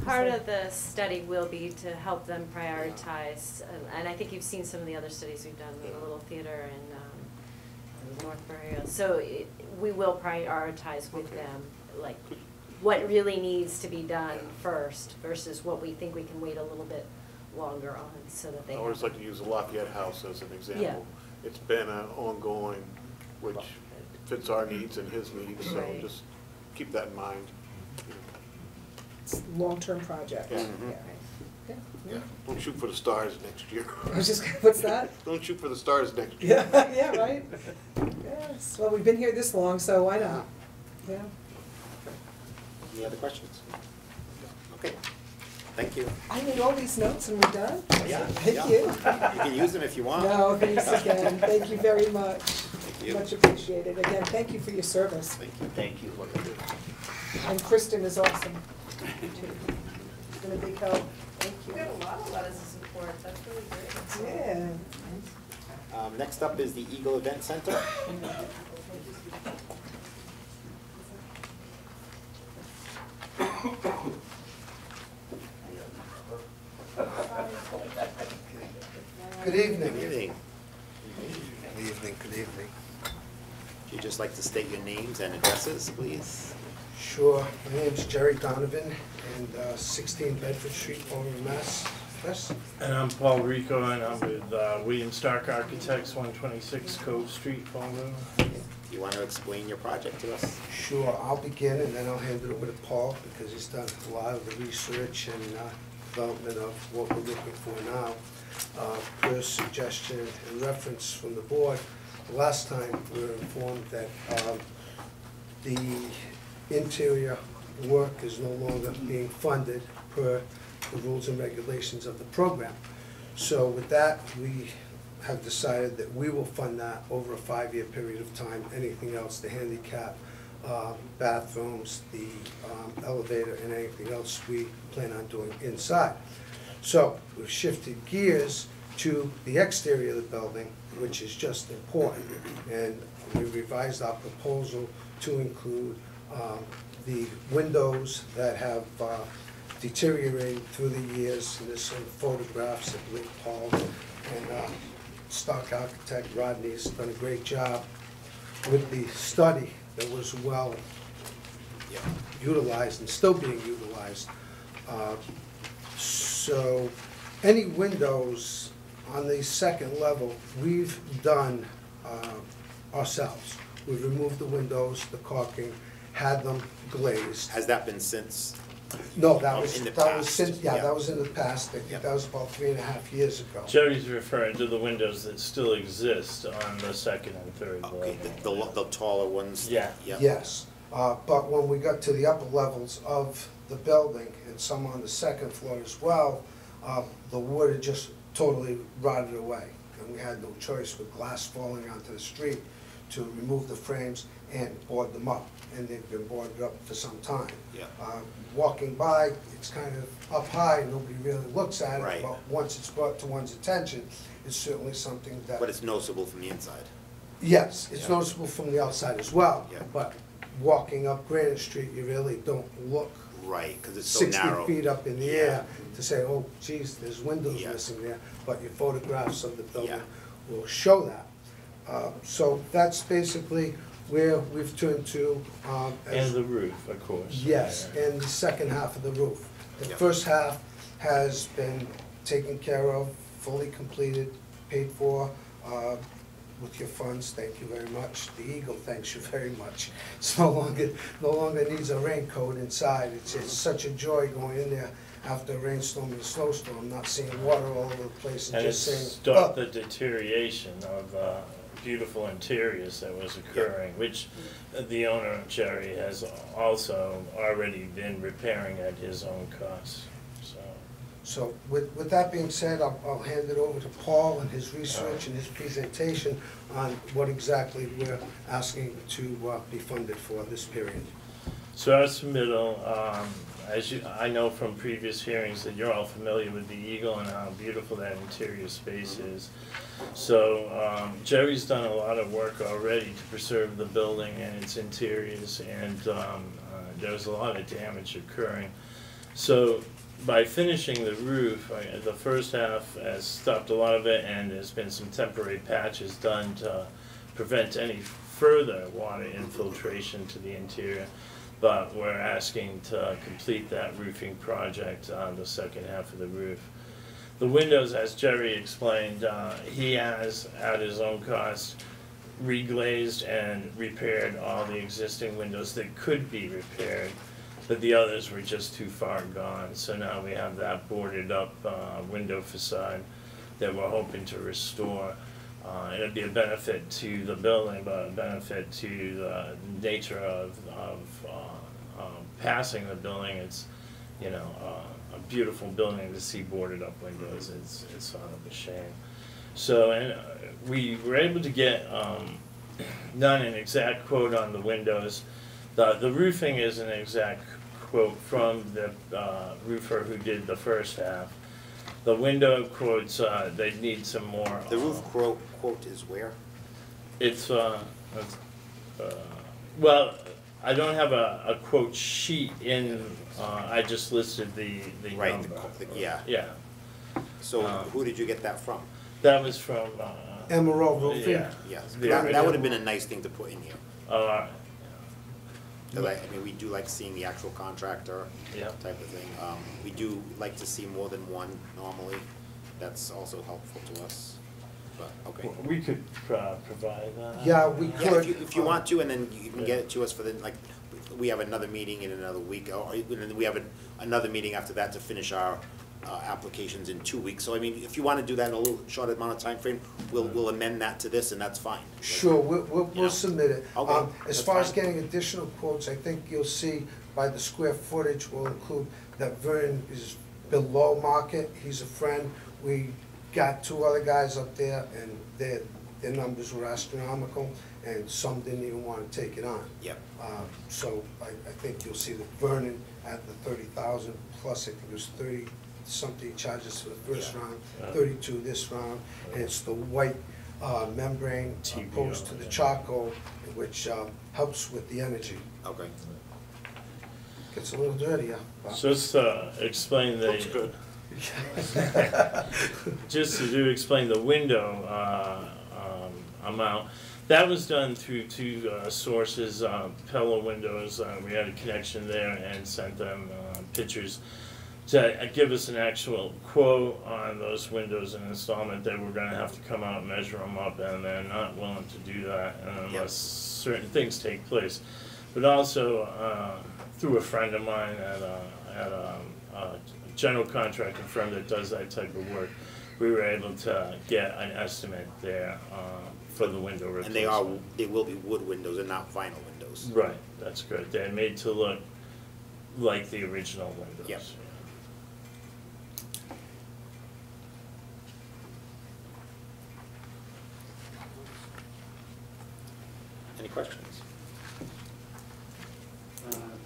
part of the study will be to help them prioritize, and I think you've seen some of the other studies we've done with the Little Theater and Northbury. So we will prioritize with them, like, what really needs to be done first versus what we think we can wait a little bit longer on, so that they I have. always like to use the Lafayette House as an example. Yeah. It's been an ongoing, which fits our needs and his needs, so Right. just keep that in mind. It's a long-term project, Yeah. yeah. Mhm. Yeah. Don't shoot for the stars next year. I was just, what's that? Don't shoot for the stars next year. Yeah, yeah, right? Yes, well, we've been here this long, so why not? Yeah. Any other questions? Okay, thank you. I need all these notes and we're done? Yeah, Thank yeah. you. You can use them if you want. No, thanks again, thank you very much. Thank you. Much appreciated. Again, thank you for your service. Thank you. Thank you. And Kristen is awesome. She's been a big help. Thank We you. got a lot of letters of support, that's really great. Yeah. Next up is the Eagle Event Center. Good evening. Good evening. Good evening, good evening. Would you just like to state your names and addresses, please? Sure, my name's Jerry Donovan, and 16 Bedford Street, Falmouth, Mass. Yes? And I'm Paul Rico, and I'm with William Stark Architects, 126 Cove Street, Falmouth. You want to explain your project to us? Sure, I'll begin and then I'll hand it over to Paul because he's done a lot of the research and development of what we're looking for now. Per suggestion and reference from the board, last time we were informed that the interior work is no longer being funded per the rules and regulations of the program. So with that, we have decided that we will fund that over a 5-year period of time. Anything else, the handicap, bathrooms, the elevator, and anything else we plan on doing inside. So we've shifted gears to the exterior of the building, which is just important. And we revised our proposal to include the windows that have deteriorated through the years. And there's some photographs, I believe Paul and Stark Architect Rodney's done a great job with the study that was well utilized and still being utilized. So any windows on the second level, we've done ourselves. We've removed the windows, the caulking, had them glazed. Has that been since? No, that was, in the that was past, since, yeah, yeah. that was in the past. I think that was about 3.5 years ago. Jerry's referring to the windows that still exist on the second and third Okay, level. the taller ones? Yeah. Yep. Yes, but when we got to the upper levels of the building, and some on the second floor as well, the wood had just totally rotted away. And we had no choice with glass falling onto the street to remove the frames and board them up. And they've been boarded up for some time. Yeah. Walking by, it's kind of up high, nobody really looks at it. Right. But once it's brought to one's attention, it's certainly something that. But it's noticeable from the inside? Yes, it's Yeah. noticeable from the outside as well. Yeah. But walking up Granite Street, you really don't look Right, because it's so 60 narrow. feet up in the Yeah. air to say, oh, geez, there's windows Yeah. missing there, but your photographs of the building Yeah. will show that. So that's basically where we've turned to. And the roof, of course. Yes, and the second half of the roof. The Yeah. first half has been taken care of, fully completed, paid for, with your funds, thank you very much. The Eagle thanks you very much. It's no longer needs a raincoat inside. It's such a joy going in there after a rainstorm and a snowstorm, not seeing water all over the place and And just it's saying, stopped the deterioration of beautiful interiors that was occurring, which the owner, Jerry, has also already been repairing at his own cost, so. So with that being said, I'll hand it over to Paul and his research and his presentation on what exactly we're asking to be funded for this period. So our submittal, I know from previous hearings that you're all familiar with the Eagle and how beautiful that interior space is. So Jerry's done a lot of work already to preserve the building and its interiors, and there's a lot of damage occurring. So by finishing the roof, the first half has stopped a lot of it, and there's been some temporary patches done to prevent any further water infiltration to the interior. But we're asking to complete that roofing project on the second half of the roof. The windows, as Jerry explained, he has, at his own cost, reglazed and repaired all the existing windows that could be repaired, but the others were just too far gone. So now we have that boarded up window facade that we're hoping to restore. It'll be a benefit to the building, but a benefit to the nature of passing the building. It's, you know, a beautiful building to see boarded up windows. It's sort of a shame. So, and we were able to get not an exact quote on the windows. The roofing is an exact quote from the roofer who did the first half. The window quotes, they need some more. The roof quote is where? It's, well, I don't have a quote sheet in, I just listed the Right, number. yeah. Yeah. So who did you get that from? That was from, Emerald Roofing? yeah. Yes, The that would have original. been a nice thing to put in here. Oh, all right. 'Cause I mean, we do like seeing the actual contractor Yeah. type of thing. We do like to see more than one normally. That's also helpful to us, but, okay. We could provide that. Yeah, we Yeah, could. if you want to, and then you can get it to us for the, like, we have another meeting in another week, or and then we have another meeting after that to finish our applications in 2 weeks. So, I mean, if you want to do that in a little short amount of time frame, we'll amend that to this, and that's fine. Sure, we'll Yeah. submit it. Okay, As that's far as fine. getting additional quotes, I think you'll see by the square footage, we'll include that Vern is below market, he's a friend. We got two other guys up there, and their numbers were astronomical, and some didn't even want to take it on. Yep. So I think you'll see that Vernon at the 30,000 plus, I think it was 30-something charges for the first Yeah. round, 32 this round, and it's the white membrane opposed to the charcoal, which helps with the energy. Okay. Gets a little dirtier. but- Just explain the. Looks good. Just to explain the window amount, that was done through two sources, Pella Windows, we had a connection there and sent them pictures to give us an actual quote on those windows in installment. They were gonna have to come out and measure them up, and they're not willing to do that unless certain things take place. But also, through a friend of mine at a general contracting firm that does that type of work, we were able to get an estimate there for the window replacement. And they will be wood windows and not vinyl windows. Right, that's good. They're made to look like the original windows. Yep. Any questions?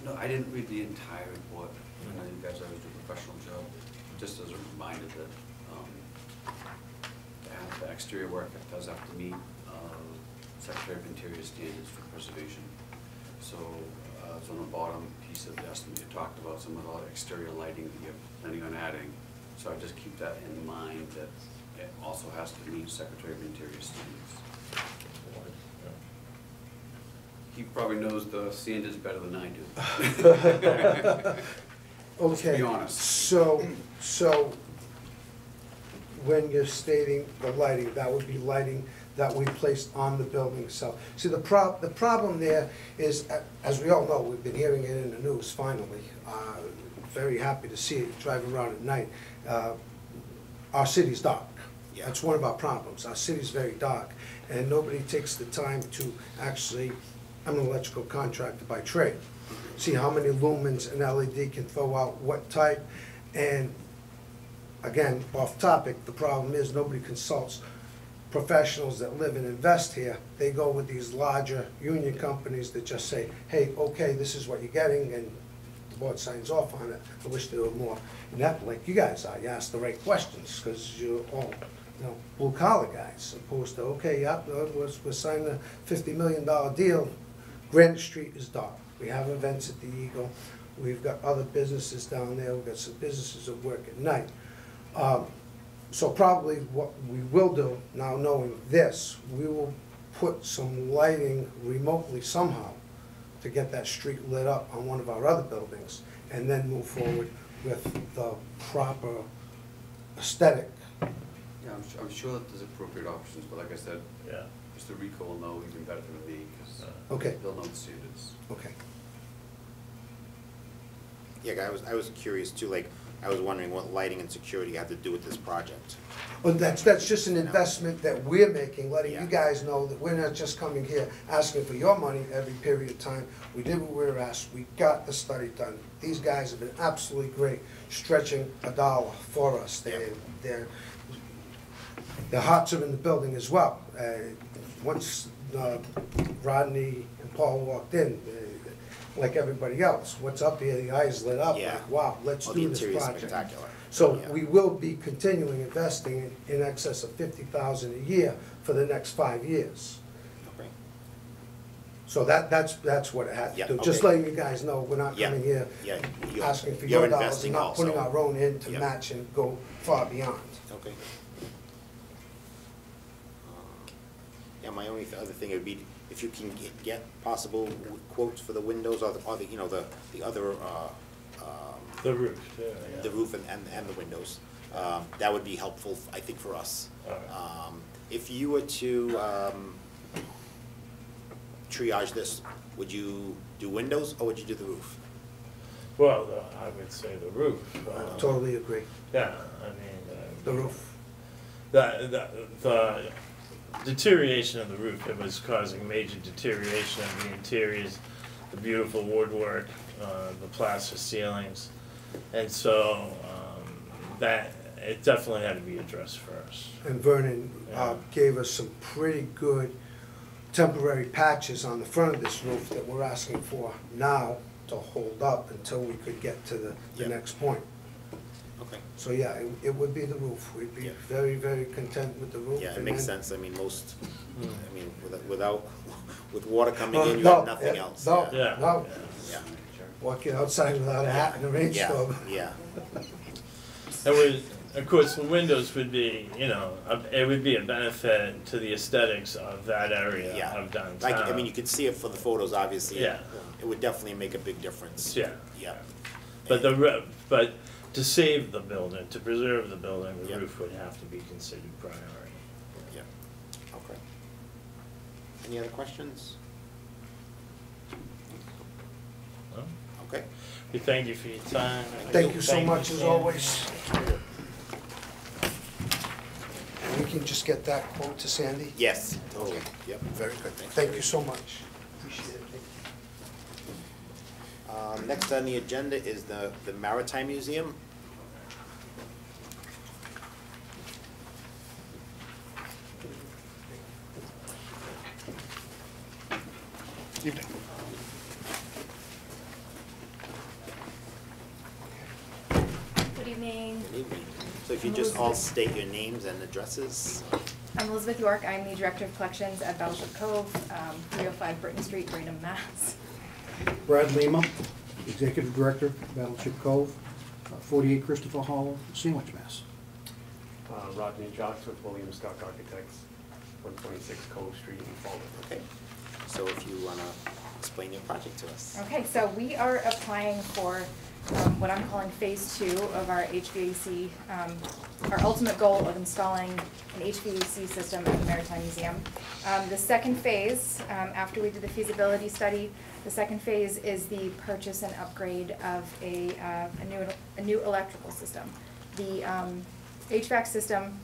No, I didn't read the entire report. I know you guys always do a professional job. Just as a reminder that the exterior work, it does have to meet Secretary of Interior standards for preservation. So, it's on the bottom piece of the estimate, you talked about some of the exterior lighting that you're planning on adding. So I just keep that in mind, that it also has to meet Secretary of Interior standards. He probably knows the standards better than I do. Let's be honest. So when you're stating the lighting, that would be lighting that we placed on the building itself. See, the problem there is, as we all know, we've been hearing it in the news finally. Very happy to see it driving around at night. Our city's dark. Yeah. That's one of our problems. Our city's very dark, and nobody takes the time to actually, I'm an electrical contractor by trade, see how many lumens an LED can throw out, what type, and again, off topic, the problem is nobody consults professionals that live and invest here. They go with these larger union companies that just say, hey, okay, this is what you're getting, and the board signs off on it. I wish there were more inept like you guys are. You ask the right questions, because you're all, you know, blue collar guys, opposed to, okay, yep, we're signing a $50 million deal. Granite Street is dark. We have events at the Eagle. We've got other businesses down there. We've got some businesses that work at night. So probably what we will do, now knowing this, we will put some lighting remotely somehow to get that street lit up on one of our other buildings, and then move forward with the proper aesthetic. Yeah, I'm sure that there's appropriate options, but like I said, Yeah. Mr. Rico will know even better than me, because Okay. they'll know the standards. Okay. Yeah, I was curious too, like, I was wondering what lighting and security have to do with this project. Well, that's just an investment that we're making, letting you guys know that we're not just coming here asking for your money every period of time. We did what we were asked, we got the study done. These guys have been absolutely great, stretching a dollar for us. Their hearts are in the building as well. Once Rodney and Paul walked in, like everybody else, what's up here, the eyes lit up, Yeah. like, wow, let's Well, do the this interior's project. spectacular. So Yeah. we will be continuing investing in excess of $50,000 a year for the next 5 years. Okay. So that's what it has to Yeah, do. Just okay. letting you guys know, we're not Yeah. coming here Yeah, asking for you're your dollars investing and not also. putting our own in to Yeah. match and go far beyond. Okay. Yeah, my only other thing would be if you can get possible quotes for the windows or the you know, the other, The roof, too, yeah. the roof and the windows. That would be helpful, I think, for us. All right. If you were to triage this, would you do windows or would you do the roof? Well, I would say the roof. Totally agree. Yeah, I mean. The roof. The deterioration of the roof, it was causing major deterioration of the interiors, the beautiful woodwork, the plaster ceilings. And so, that, it definitely had to be addressed first. And Vernon Yeah. gave us some pretty good temporary patches on the front of this roof that we're asking for now to hold up until we could get to the Yeah. next point. Okay. So yeah, it would be the roof. We'd be Yeah. very, very content with the roof. Yeah, it and makes then- sense. I mean, with water coming Oh, in, you no, have nothing yeah, else. no. Yeah. No. Yeah. Walking outside without a hat in a rainstorm. Yeah. And with, of course, the windows would be, you know, it would be a benefit to the aesthetics of that area Yeah. of downtown. Like, I mean, you could see it for the photos, obviously. Yeah. It would definitely make a big difference. Yeah. Yeah. But but to save the building, to preserve the building, the Yeah. roof would have to be considered priority. Yeah. Okay. Any other questions? No? Okay. We thank you for your time. Thank you so much as Sam. always. We can just get that quote to Sandy? Yes, totally. Yep. Very good. Thank you so much. Appreciate it. Next on the agenda is the Maritime Museum. Evening. Good evening. Good evening. So if you just all state your names and addresses. I'm Elizabeth York. I'm the Director of Collections at Battleship Cove, 305 Britton Street, Raynham, Mass. Brad Lima, Executive Director, Battleship Cove, 48 Christopher Hollow, Sandwich, Mass. Rodney Jocks with William Scott Architects, 126 Cove Street in Falmouth. Okay, so if you wanna explain your project to us. Okay, so we are applying for what I'm calling phase 2 of our HVAC, our ultimate goal of installing an HVAC system at the Maritime Museum. The second phase, after we did the feasibility study, the second phase is the purchase and upgrade of a new electrical system. The HVAC system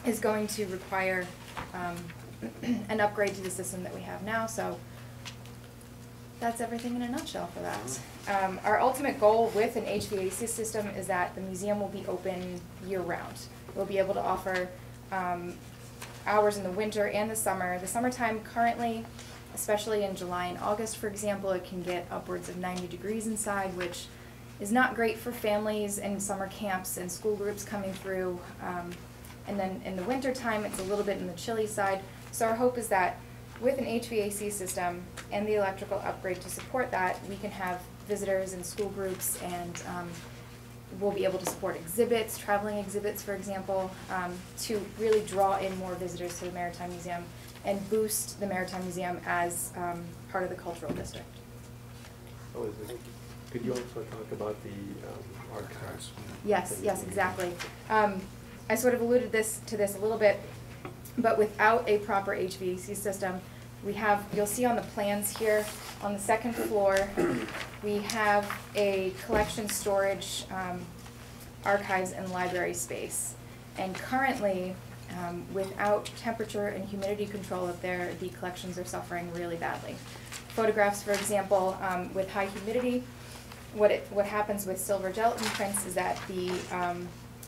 is going to require an upgrade to the system that we have now, so that's everything in a nutshell for that. Our ultimate goal with an HVAC system is that the museum will be open year-round. We'll be able to offer hours in the winter and the summer. The summertime currently, especially in July and August, for example, it can get upwards of 90 degrees inside, which is not great for families and summer camps and school groups coming through. And then in the winter time, it's a little bit in the chilly side. So our hope is that with an HVAC system and the electrical upgrade to support that, we can have visitors and school groups, and we'll be able to support exhibits, traveling exhibits, for example, to really draw in more visitors to the Maritime Museum and boost the Maritime Museum as part of the cultural district. Oh, is it, could you also talk about the archives? Yes, yes, exactly. I sort of alluded to this a little bit, but without a proper HVAC system, we have, you'll see on the plans here, on the second floor, we have a collection storage, archives and library space. And currently, without temperature and humidity control up there, the collections are suffering really badly. Photographs, for example, with high humidity, what happens with silver gelatin prints is that the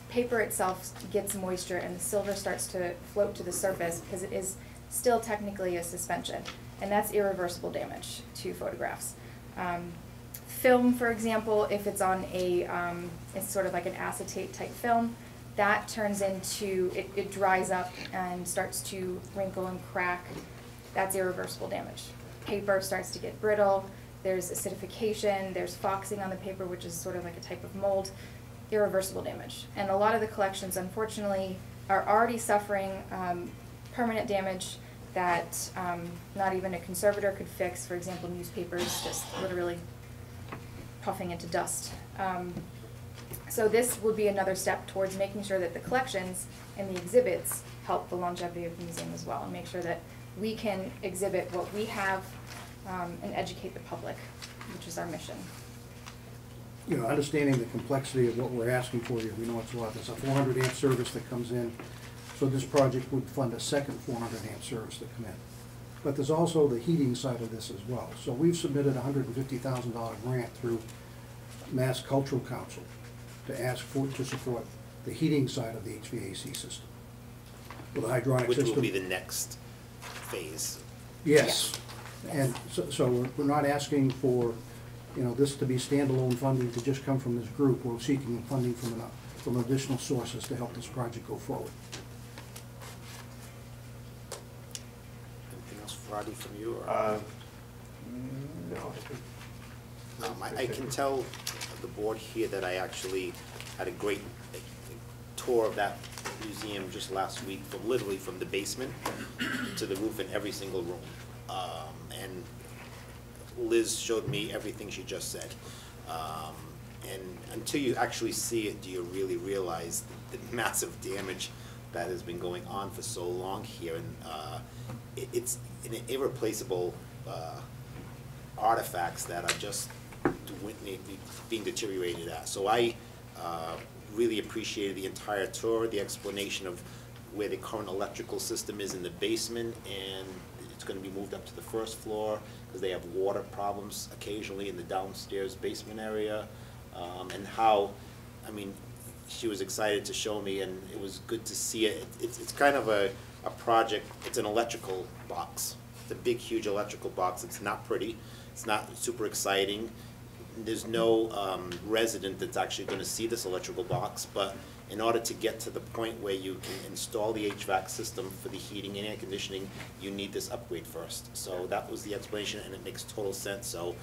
paper itself gets moisture and the silver starts to float to the surface because it is still technically a suspension, and that's irreversible damage to photographs. Film, for example, if it's on a, it's sort of like an acetate type film, that turns into, it dries up and starts to wrinkle and crack. That's irreversible damage. Paper starts to get brittle, there's acidification, there's foxing on the paper, which is sort of like a type of mold. Irreversible damage. And a lot of the collections, unfortunately, are already suffering permanent damage that not even a conservator could fix. For example, newspapers just literally puffing into dust. So this would be another step towards making sure that the collections and the exhibits help the longevity of the museum as well, and make sure that we can exhibit what we have and educate the public, which is our mission. You know, understanding the complexity of what we're asking for you, we know it's a lot. There's a 400 amp service that comes in, so this project would fund a second 400 amp service to come in. But there's also the heating side of this as well. So we've submitted a $150,000 grant through Mass Cultural Council to ask for, to support the heating side of the HVAC system. With a hydronic system. Which will be the next phase. Yes. And so we're not asking for, you know, this to be standalone funding to just come from this group. We're seeking funding from additional sources to help this project go forward. Anything else, Roddy, from you? Or? No. I can tell the board here that I actually had a great tour of that museum just last week, literally from the basement to the roof in every single room. And Liz showed me everything she just said. And until you actually see it, do you really realize the massive damage that has been going on for so long here. And it's an irreplaceable artifacts that are just being deteriorated at. So I really appreciated the entire tour, the explanation of where the current electrical system is in the basement, and it's going to be moved up to the first floor because they have water problems occasionally in the downstairs basement area, and how, I mean, she was excited to show me, and it was good to see it. It's kind of a project. It's an electrical box. It's a big, huge electrical box. It's not pretty. It's not super exciting. There's no resident that's actually going to see this electrical box, but in order to get to the point where you can install the HVAC system for the heating and air conditioning, you need this upgrade first. So that was the explanation, and it makes total sense. So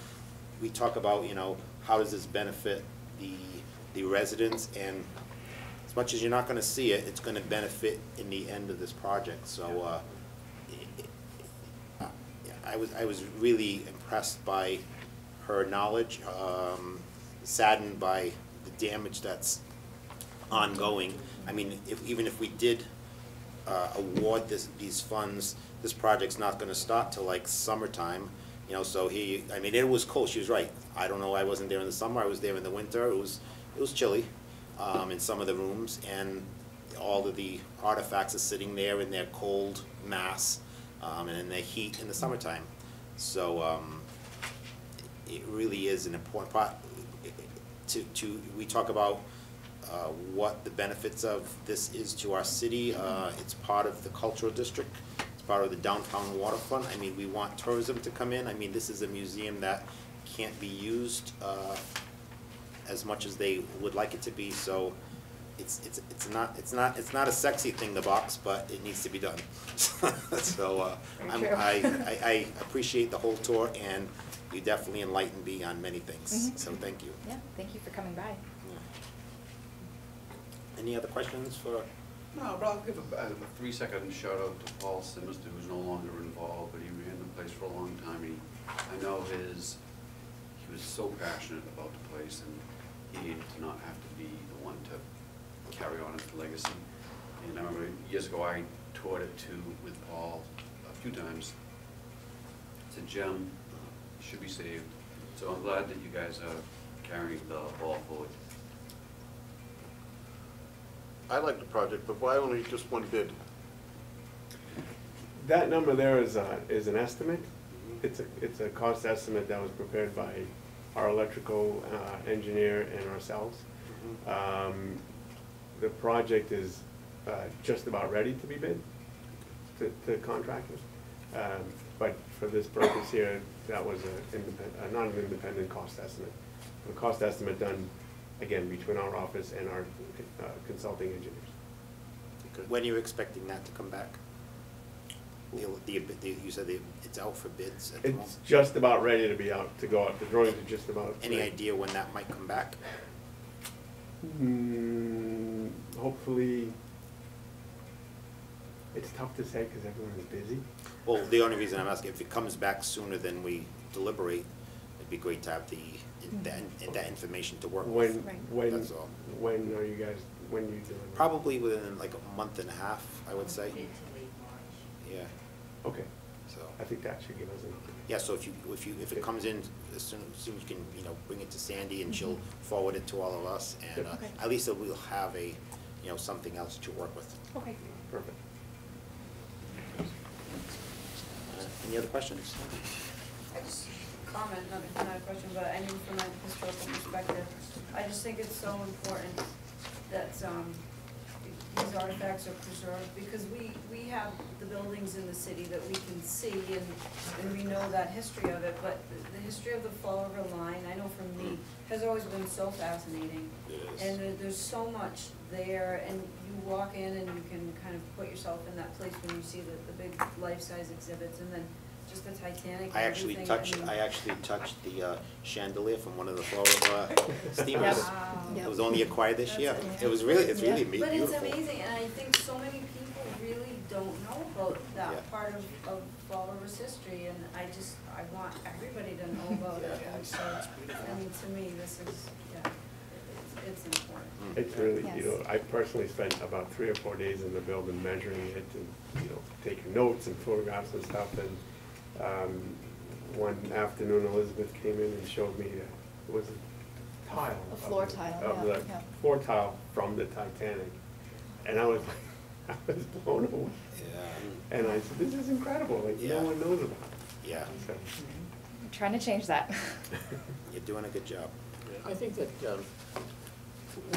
we talk about, you know, how does this benefit the residents, and as much as you're not gonna see it, it's gonna benefit in the end of this project, so, I was really impressed by her knowledge, saddened by the damage that's ongoing. I mean, even if we did award these funds, this project's not gonna start till like summertime, you know, so I mean, it was cold, she was right. I don't know, I wasn't there in the summer, I was there in the winter, it was chilly, in some of the rooms, and all of the artifacts are sitting there in their cold mass, and in the heat in the summertime. So, it really is an important part. We talk about what the benefits of this is to our city. It's part of the cultural district. It's part of the downtown waterfront. I mean, we want tourism to come in. I mean, this is a museum that can't be used as much as they would like it to be. So, it's not a sexy thing, the box, but it needs to be done. So, I appreciate the whole tour, and you definitely enlightened me on many things. Mhm. So thank you. Yeah, thank you for coming by. Any other questions for? No, but I'll give a 3-second shout out to Paul Simmons, who's no longer involved, but he ran the place for a long time. I know he was so passionate about the place, and he needed to not have to be the one to carry on his legacy. And I remember years ago I toured it too with Paul a few times. It's a gem, should be saved. So I'm glad that you guys are carrying the ball forward. I like the project, but why only just one bid? That number there is an estimate. It's a cost estimate that was prepared by our electrical engineer and ourselves. The project is just about ready to be bid to contractors. But for this purpose here, that was not an independent cost estimate. A cost estimate done, again, between our office and our consulting engineers. When are you expecting that to come back? You said it's out for bids at the moment? It's just about ready to be out, to go out. The drawings are just about. Any idea when that might come back? Hopefully, it's tough to say because everyone is busy. Well, the only reason I'm asking, if it comes back sooner than we deliberate, it'd be great to have that information to work with. That's all. When are you guys, when do you deliver? Probably within like a month and a half, I would say. Yeah. Okay. So. I think that should give us enough. Yeah, so if it comes in, as soon as you can, you know, bring it to Sandy and she'll forward it to all of us, and Okay. at least we'll have something else to work with. Okay. Perfect. Any other questions? I just comment, not a question, but I mean from a historical perspective, I just think it's so important that these artifacts are preserved, because we have the buildings in the city that we can see and we know that history of it, but the history of the Fall River line, I know for me, has always been so fascinating. And there's so much there, and you walk in and you can kind of put yourself in that place when you see the big life-size exhibits, and then just the Titanic and I actually everything. touched the chandelier from one of the Fall River steamers. Wow. It was only acquired this year. That's It was really, it's really beautiful. But it's amazing, and I think so many people really don't know about that part of Fall River's history, and I want everybody to know about it. And so, I mean, to me, this is, it's important. It's really, I personally spent about 3 or 4 days in the building measuring it and, taking notes and photographs and stuff. And one afternoon, Elizabeth came in and showed me it was a tile. A floor tile, of the floor tile from the Titanic. And I was blown away. Yeah. And I said, this is incredible, like no one knows about it. Yeah. So. I'm trying to change that. You're doing a good job. I think that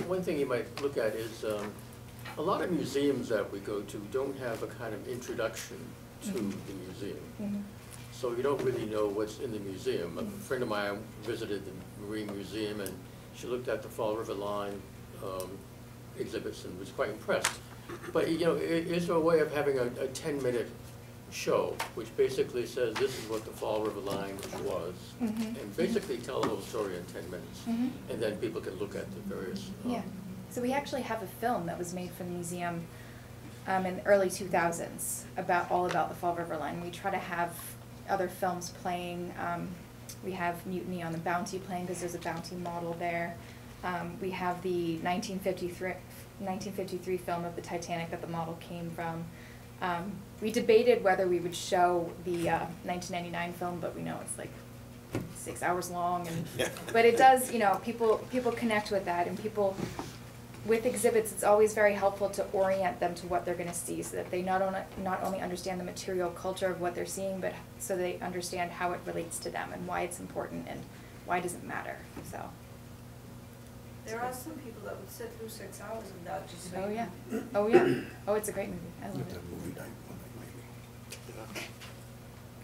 one thing you might look at is a lot of museums that we go to don't have a kind of introduction to the museum. So you don't really know what's in the museum. A friend of mine visited the Marine Museum, and she looked at the Fall River Line exhibits and was quite impressed. But is there a way of having a 10-minute show, which basically says this is what the Fall River line was, and basically tell the whole story in 10 minutes. And then people can look at the various. Yeah. So we actually have a film that was made for the museum in the early 2000s all about the Fall River line. We try to have other films playing. We have Mutiny on the Bounty playing because there's a Bounty model there. We have the 1953 film of the Titanic that the model came from. We debated whether we would show the 1999 film, but we know it's like 6 hours long, and but it does, you know, people connect with that, and people with exhibits, it's always very helpful to orient them to what they're going to see, so that they not only understand the material culture of what they're seeing, but so they understand how it relates to them and why it's important and why does it matter. So. There are some people that would sit through 6 hours without just saying. Oh yeah. Oh yeah. Oh, it's a great movie. I love it.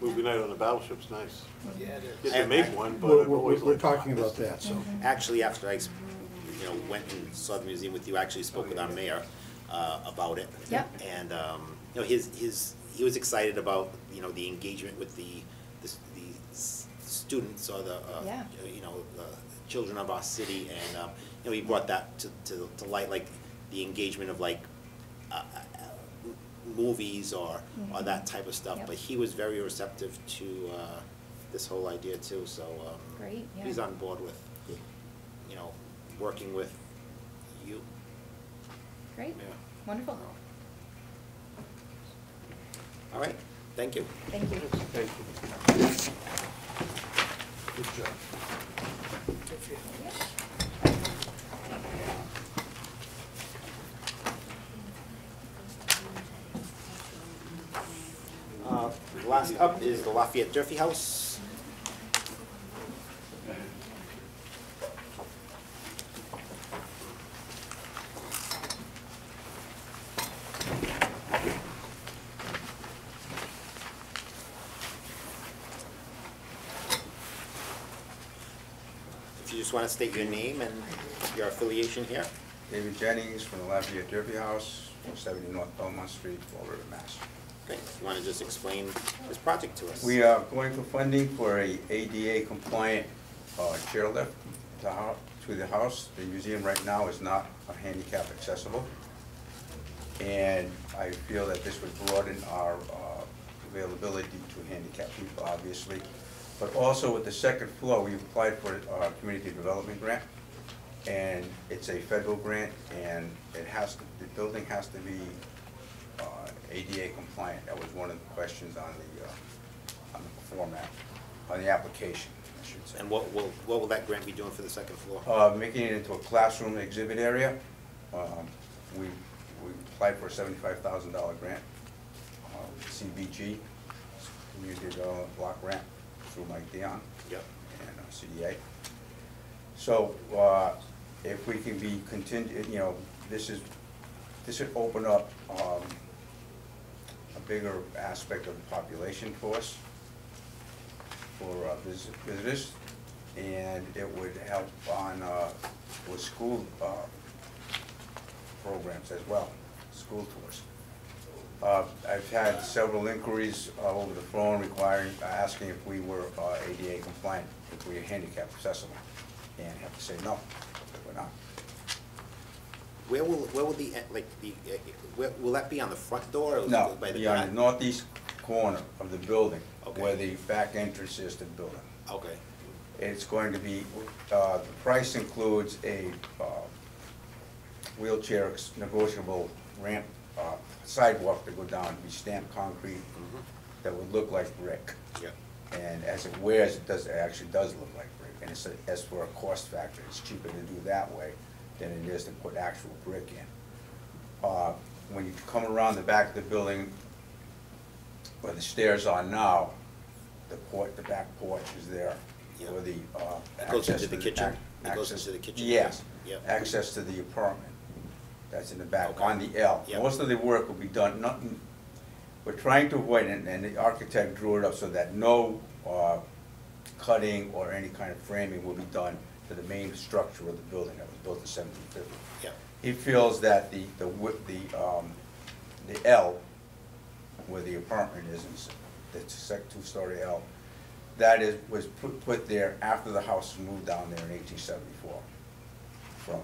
Movie night on the battleship's nice. Yeah, it is. Get to make one, but I've always We're liked talking about that, so. Actually, after I, went and saw the museum with you, I actually spoke with our mayor about it. Yep. And he was excited about the engagement with the students or the the children of our city, and he brought that to light, like the engagement of like movies or that type of stuff. Yep. But he was very receptive to this whole idea too. So Great, yeah. he's on board with working with you. Great. Yeah. Wonderful. All right. Thank you. Thank you. Thank you. Good job. Last up is the Lafayette Durfee House. If you just want to state your name and your affiliation here. David Jennings from the Lafayette Derby House, 470 North Belmont Street, Fall River, Mass. Okay, you want to just explain this project to us? We are going for funding for a ADA compliant chairlift to the house. The museum right now is not handicap accessible. And I feel that this would broaden our availability to handicapped people, obviously. But also with the second floor, we applied for a community development grant. And it's a federal grant, and the building has to be ADA compliant. That was one of the questions on the format, on the application, I should say. And what will that grant be doing for the second floor? Making it into a classroom exhibit area. We applied for a $75,000 grant, CBG, Community Development Block Grant, through Mike Dion. Yep. And CDA. So if we can be contingent, this should open up a bigger aspect of the population for us, for visitors, and it would help on with school programs as well, school tours. I've had several inquiries over the phone asking if we were ADA compliant, if we are handicap accessible, and have to say no, we're not. Where will will that be on the front door? Or No, by the be on back? the northeast corner of the building, Okay. where the back entrance is to the building. Okay. It's going to be, the price includes a wheelchair negotiable ramp, sidewalk to go down, to be stamped concrete, that would look like brick. Yeah. And as it wears, it actually does look like brick. And as for a cost factor, it's cheaper to do that way than it is to put actual brick in. When you come around the back of the building, where the stairs are now, the back porch is there. Yeah. For the It goes access into the to kitchen? It goes into the kitchen? Yes. Yep. Access to the apartment. That's in the back, Okay. on the L. Yep. Most of the work will be done, we're trying to avoid, and the architect drew it up so that no cutting or any kind of framing will be done to the main structure of the building that was built in 1750. Yeah. He feels that the L where the apartment is, it's a two-story L. That was put there after the house was moved down there in 1874 from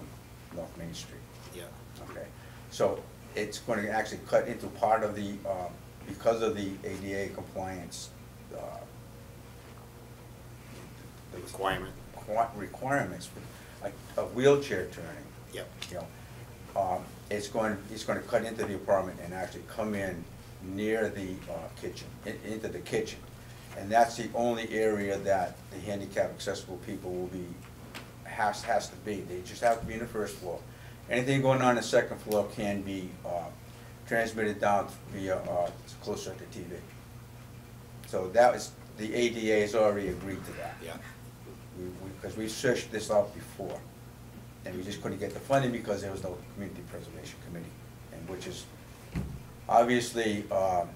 North Main Street. Yeah. Okay, so it's going to actually cut into part of the, because of the ADA compliance, The requirement. requirements for like a wheelchair turning. Yep. You know, it's going to cut into the apartment and actually come in near the kitchen, into the kitchen. And that's the only area that the handicap accessible people will be, has to be. They just have to be in the first floor. Anything going on the second floor can be transmitted down via closer to TV. So that was, the ADA has already agreed to that. Yeah. Because we searched this out before, and we just couldn't get the funding because there was no community preservation committee, and which is obviously for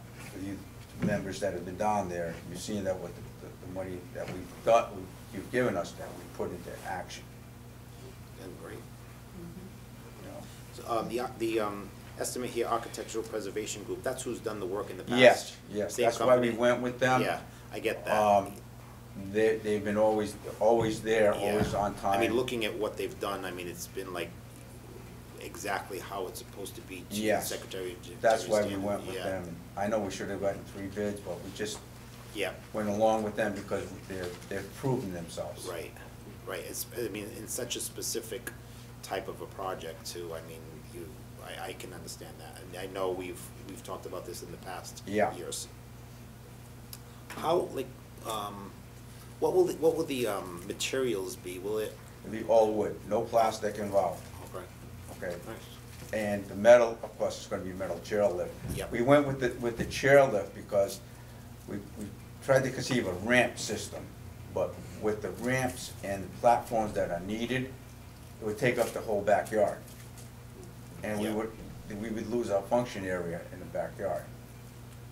you members that have been down there, you've seen that with the money that you've given us, that we put into action. And great. So, the estimate here, Architectural Preservation Group, that's who's done the work in the past? Yes, yes, Same that's company? why we went with them. Yeah, I get that. They've been always there, Yeah. always on time. I mean, looking at what they've done, I mean, it's been like exactly how it's supposed to be to the Yes. Secretary of That's why we State. went with Yeah. them. I know we should have gotten 3 bids, but we just Yeah. went along with them because they've proven themselves. Right, right. It's, I mean, in such a specific type of a project too, I mean, I can understand that. And I know we've talked about this in the past Yeah. years. How, like, what will the materials be? Will it? It'll be all wood, no plastic involved. Okay. Okay. Nice. And the metal, of course, is gonna be metal chairlift. Yep. We went with the chairlift because we tried to conceive a ramp system, but with the ramps and the platforms that are needed, it would take up the whole backyard. And we would lose our function area in the backyard.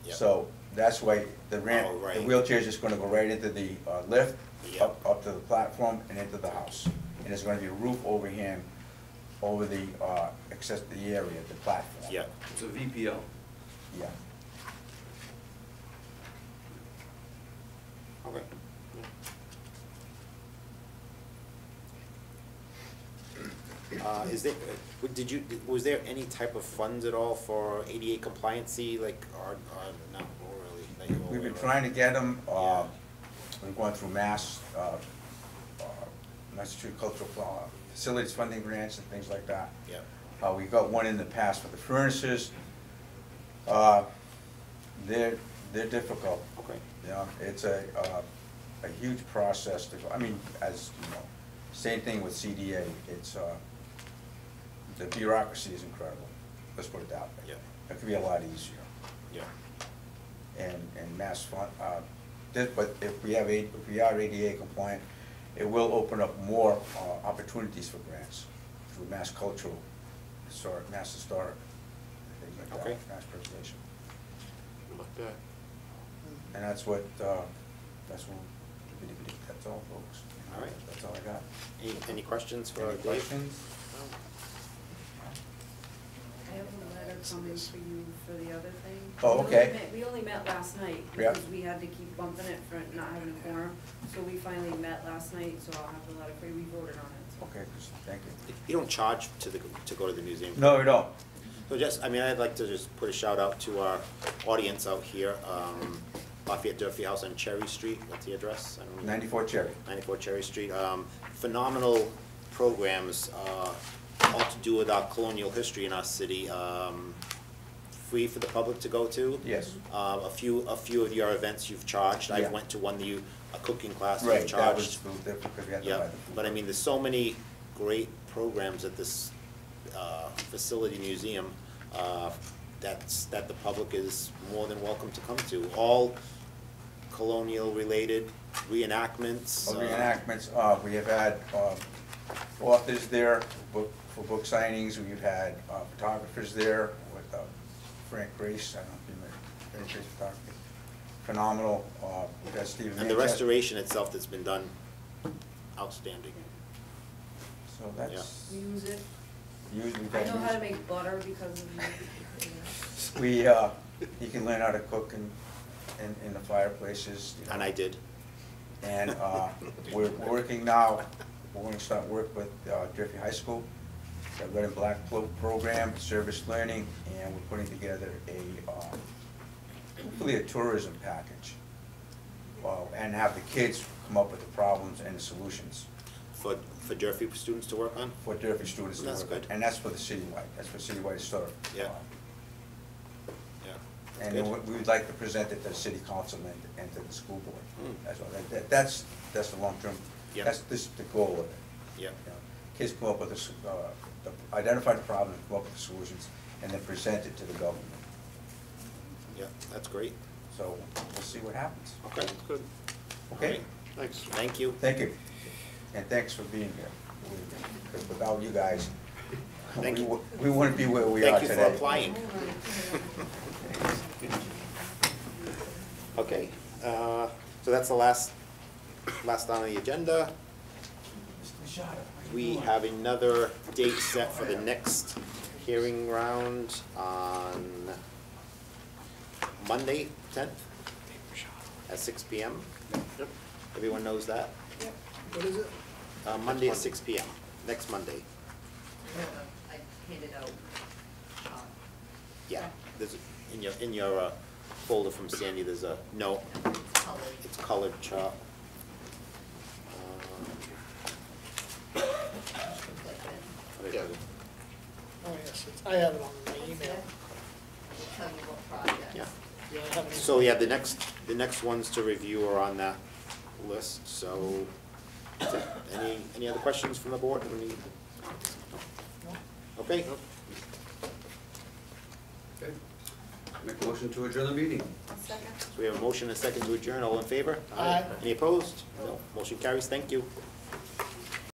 Yep. So that's why the ramp, Oh, right. the wheelchair is just gonna go right into the lift, Yep. up to the platform and into the house. And there's gonna be a roof overhang over the the area, the platform. Yeah. It's a VPL. Yeah. Okay. Is there, was there any type of funds at all for ADA compliancy, like, or not really? That you're We've been aware of? trying to get them, Yeah. we're going through Massachusetts Cultural Facilities Funding Grants and things like that. Yeah. We got one in the past for the furnaces. They're difficult. Okay. You know, it's a huge process to, I mean, as you know, same thing with CDA, it's, the bureaucracy is incredible, let's put it that way. Yeah. It could be a lot easier. Yeah. And mass fund, but if we are ADA compliant, it will open up more opportunities for grants through mass cultural, mass historic, things like that, Okay. mass preservation. Like that. And that's what, that's all, folks. All right. That's all I got. Any questions for Any Dave? questions? I have a letter coming for you for the other thing. Oh, okay. We only met last night Yeah. because we had to keep bumping it for not having a quorum. So we finally met last night, so I'll have the letter for you. We voted on it. So. Okay, thank you. You don't charge to go to the museum? No, we don't. So just, I mean, I'd like to just put a shout out to our audience out here. Lafayette Durfee House on Cherry Street, what's the address? I don't remember. 94 Cherry. 94 Cherry Street. Phenomenal programs, all to do with our colonial history in our city. Free for the public to go to. Yes. A few of your events you've charged. I Yeah. went to one that a cooking class Right, you've that charged. was a little different because we had to Yeah, buy the food. but I mean, there's so many great programs at this facility museum that the public is more than welcome to come to. All colonial-related reenactments. Reenactments, we have had authors there for book signings. We've had photographers there with Frank Grace, I don't know if you remember Frank Grace photography. Phenomenal. We've got Stephen And the Manchester. restoration itself that's been done, outstanding. So that's. We use it. We've I got know how to music. make butter because of you. We, He can learn how to cook in the fireplaces. You know. And I did. And we're working now, we're going to start work with Durfee High School, the Red and Black program, service learning, and we're putting together hopefully a tourism package. And have the kids come up with the problems and the solutions. For Durfee students to work on? For Durfee students to work on. That's good. And that's for the citywide, that's for citywide historic. Yeah. Yeah. And Good. then we would like to present it to the city council and to the school board Mm. as well. That's the long-term, Yeah. that's the goal of it. Yeah. You know, kids come up with identify the problem, come up with the solutions, and then present it to the government. Yeah, that's great. So we'll see what happens. Okay. Good. Okay? Thanks. Thank you. Thank you. And thanks for being here. Because without you guys, Thank you. we wouldn't be where we are Thank today. you for applying. Okay, so that's the last on the agenda. We have another date set for the next hearing round on Monday, 10th, at 6 p.m. Yep. Everyone knows that? Yep. What is it? Monday at 6 p.m., next Monday. I handed out, Yeah, there's, in your folder from Sandy, there's a note. It's colored chart. Yeah. Oh, yes, I have it on my email. Yeah. Yeah, I have it. So, yeah, the next ones to review are on that list, so, any other questions from the board? Okay, Okay. Make a motion to adjourn the meeting. so we have a motion and a second to adjourn, all in favor? Aye. Any opposed? No, motion carries, thank you.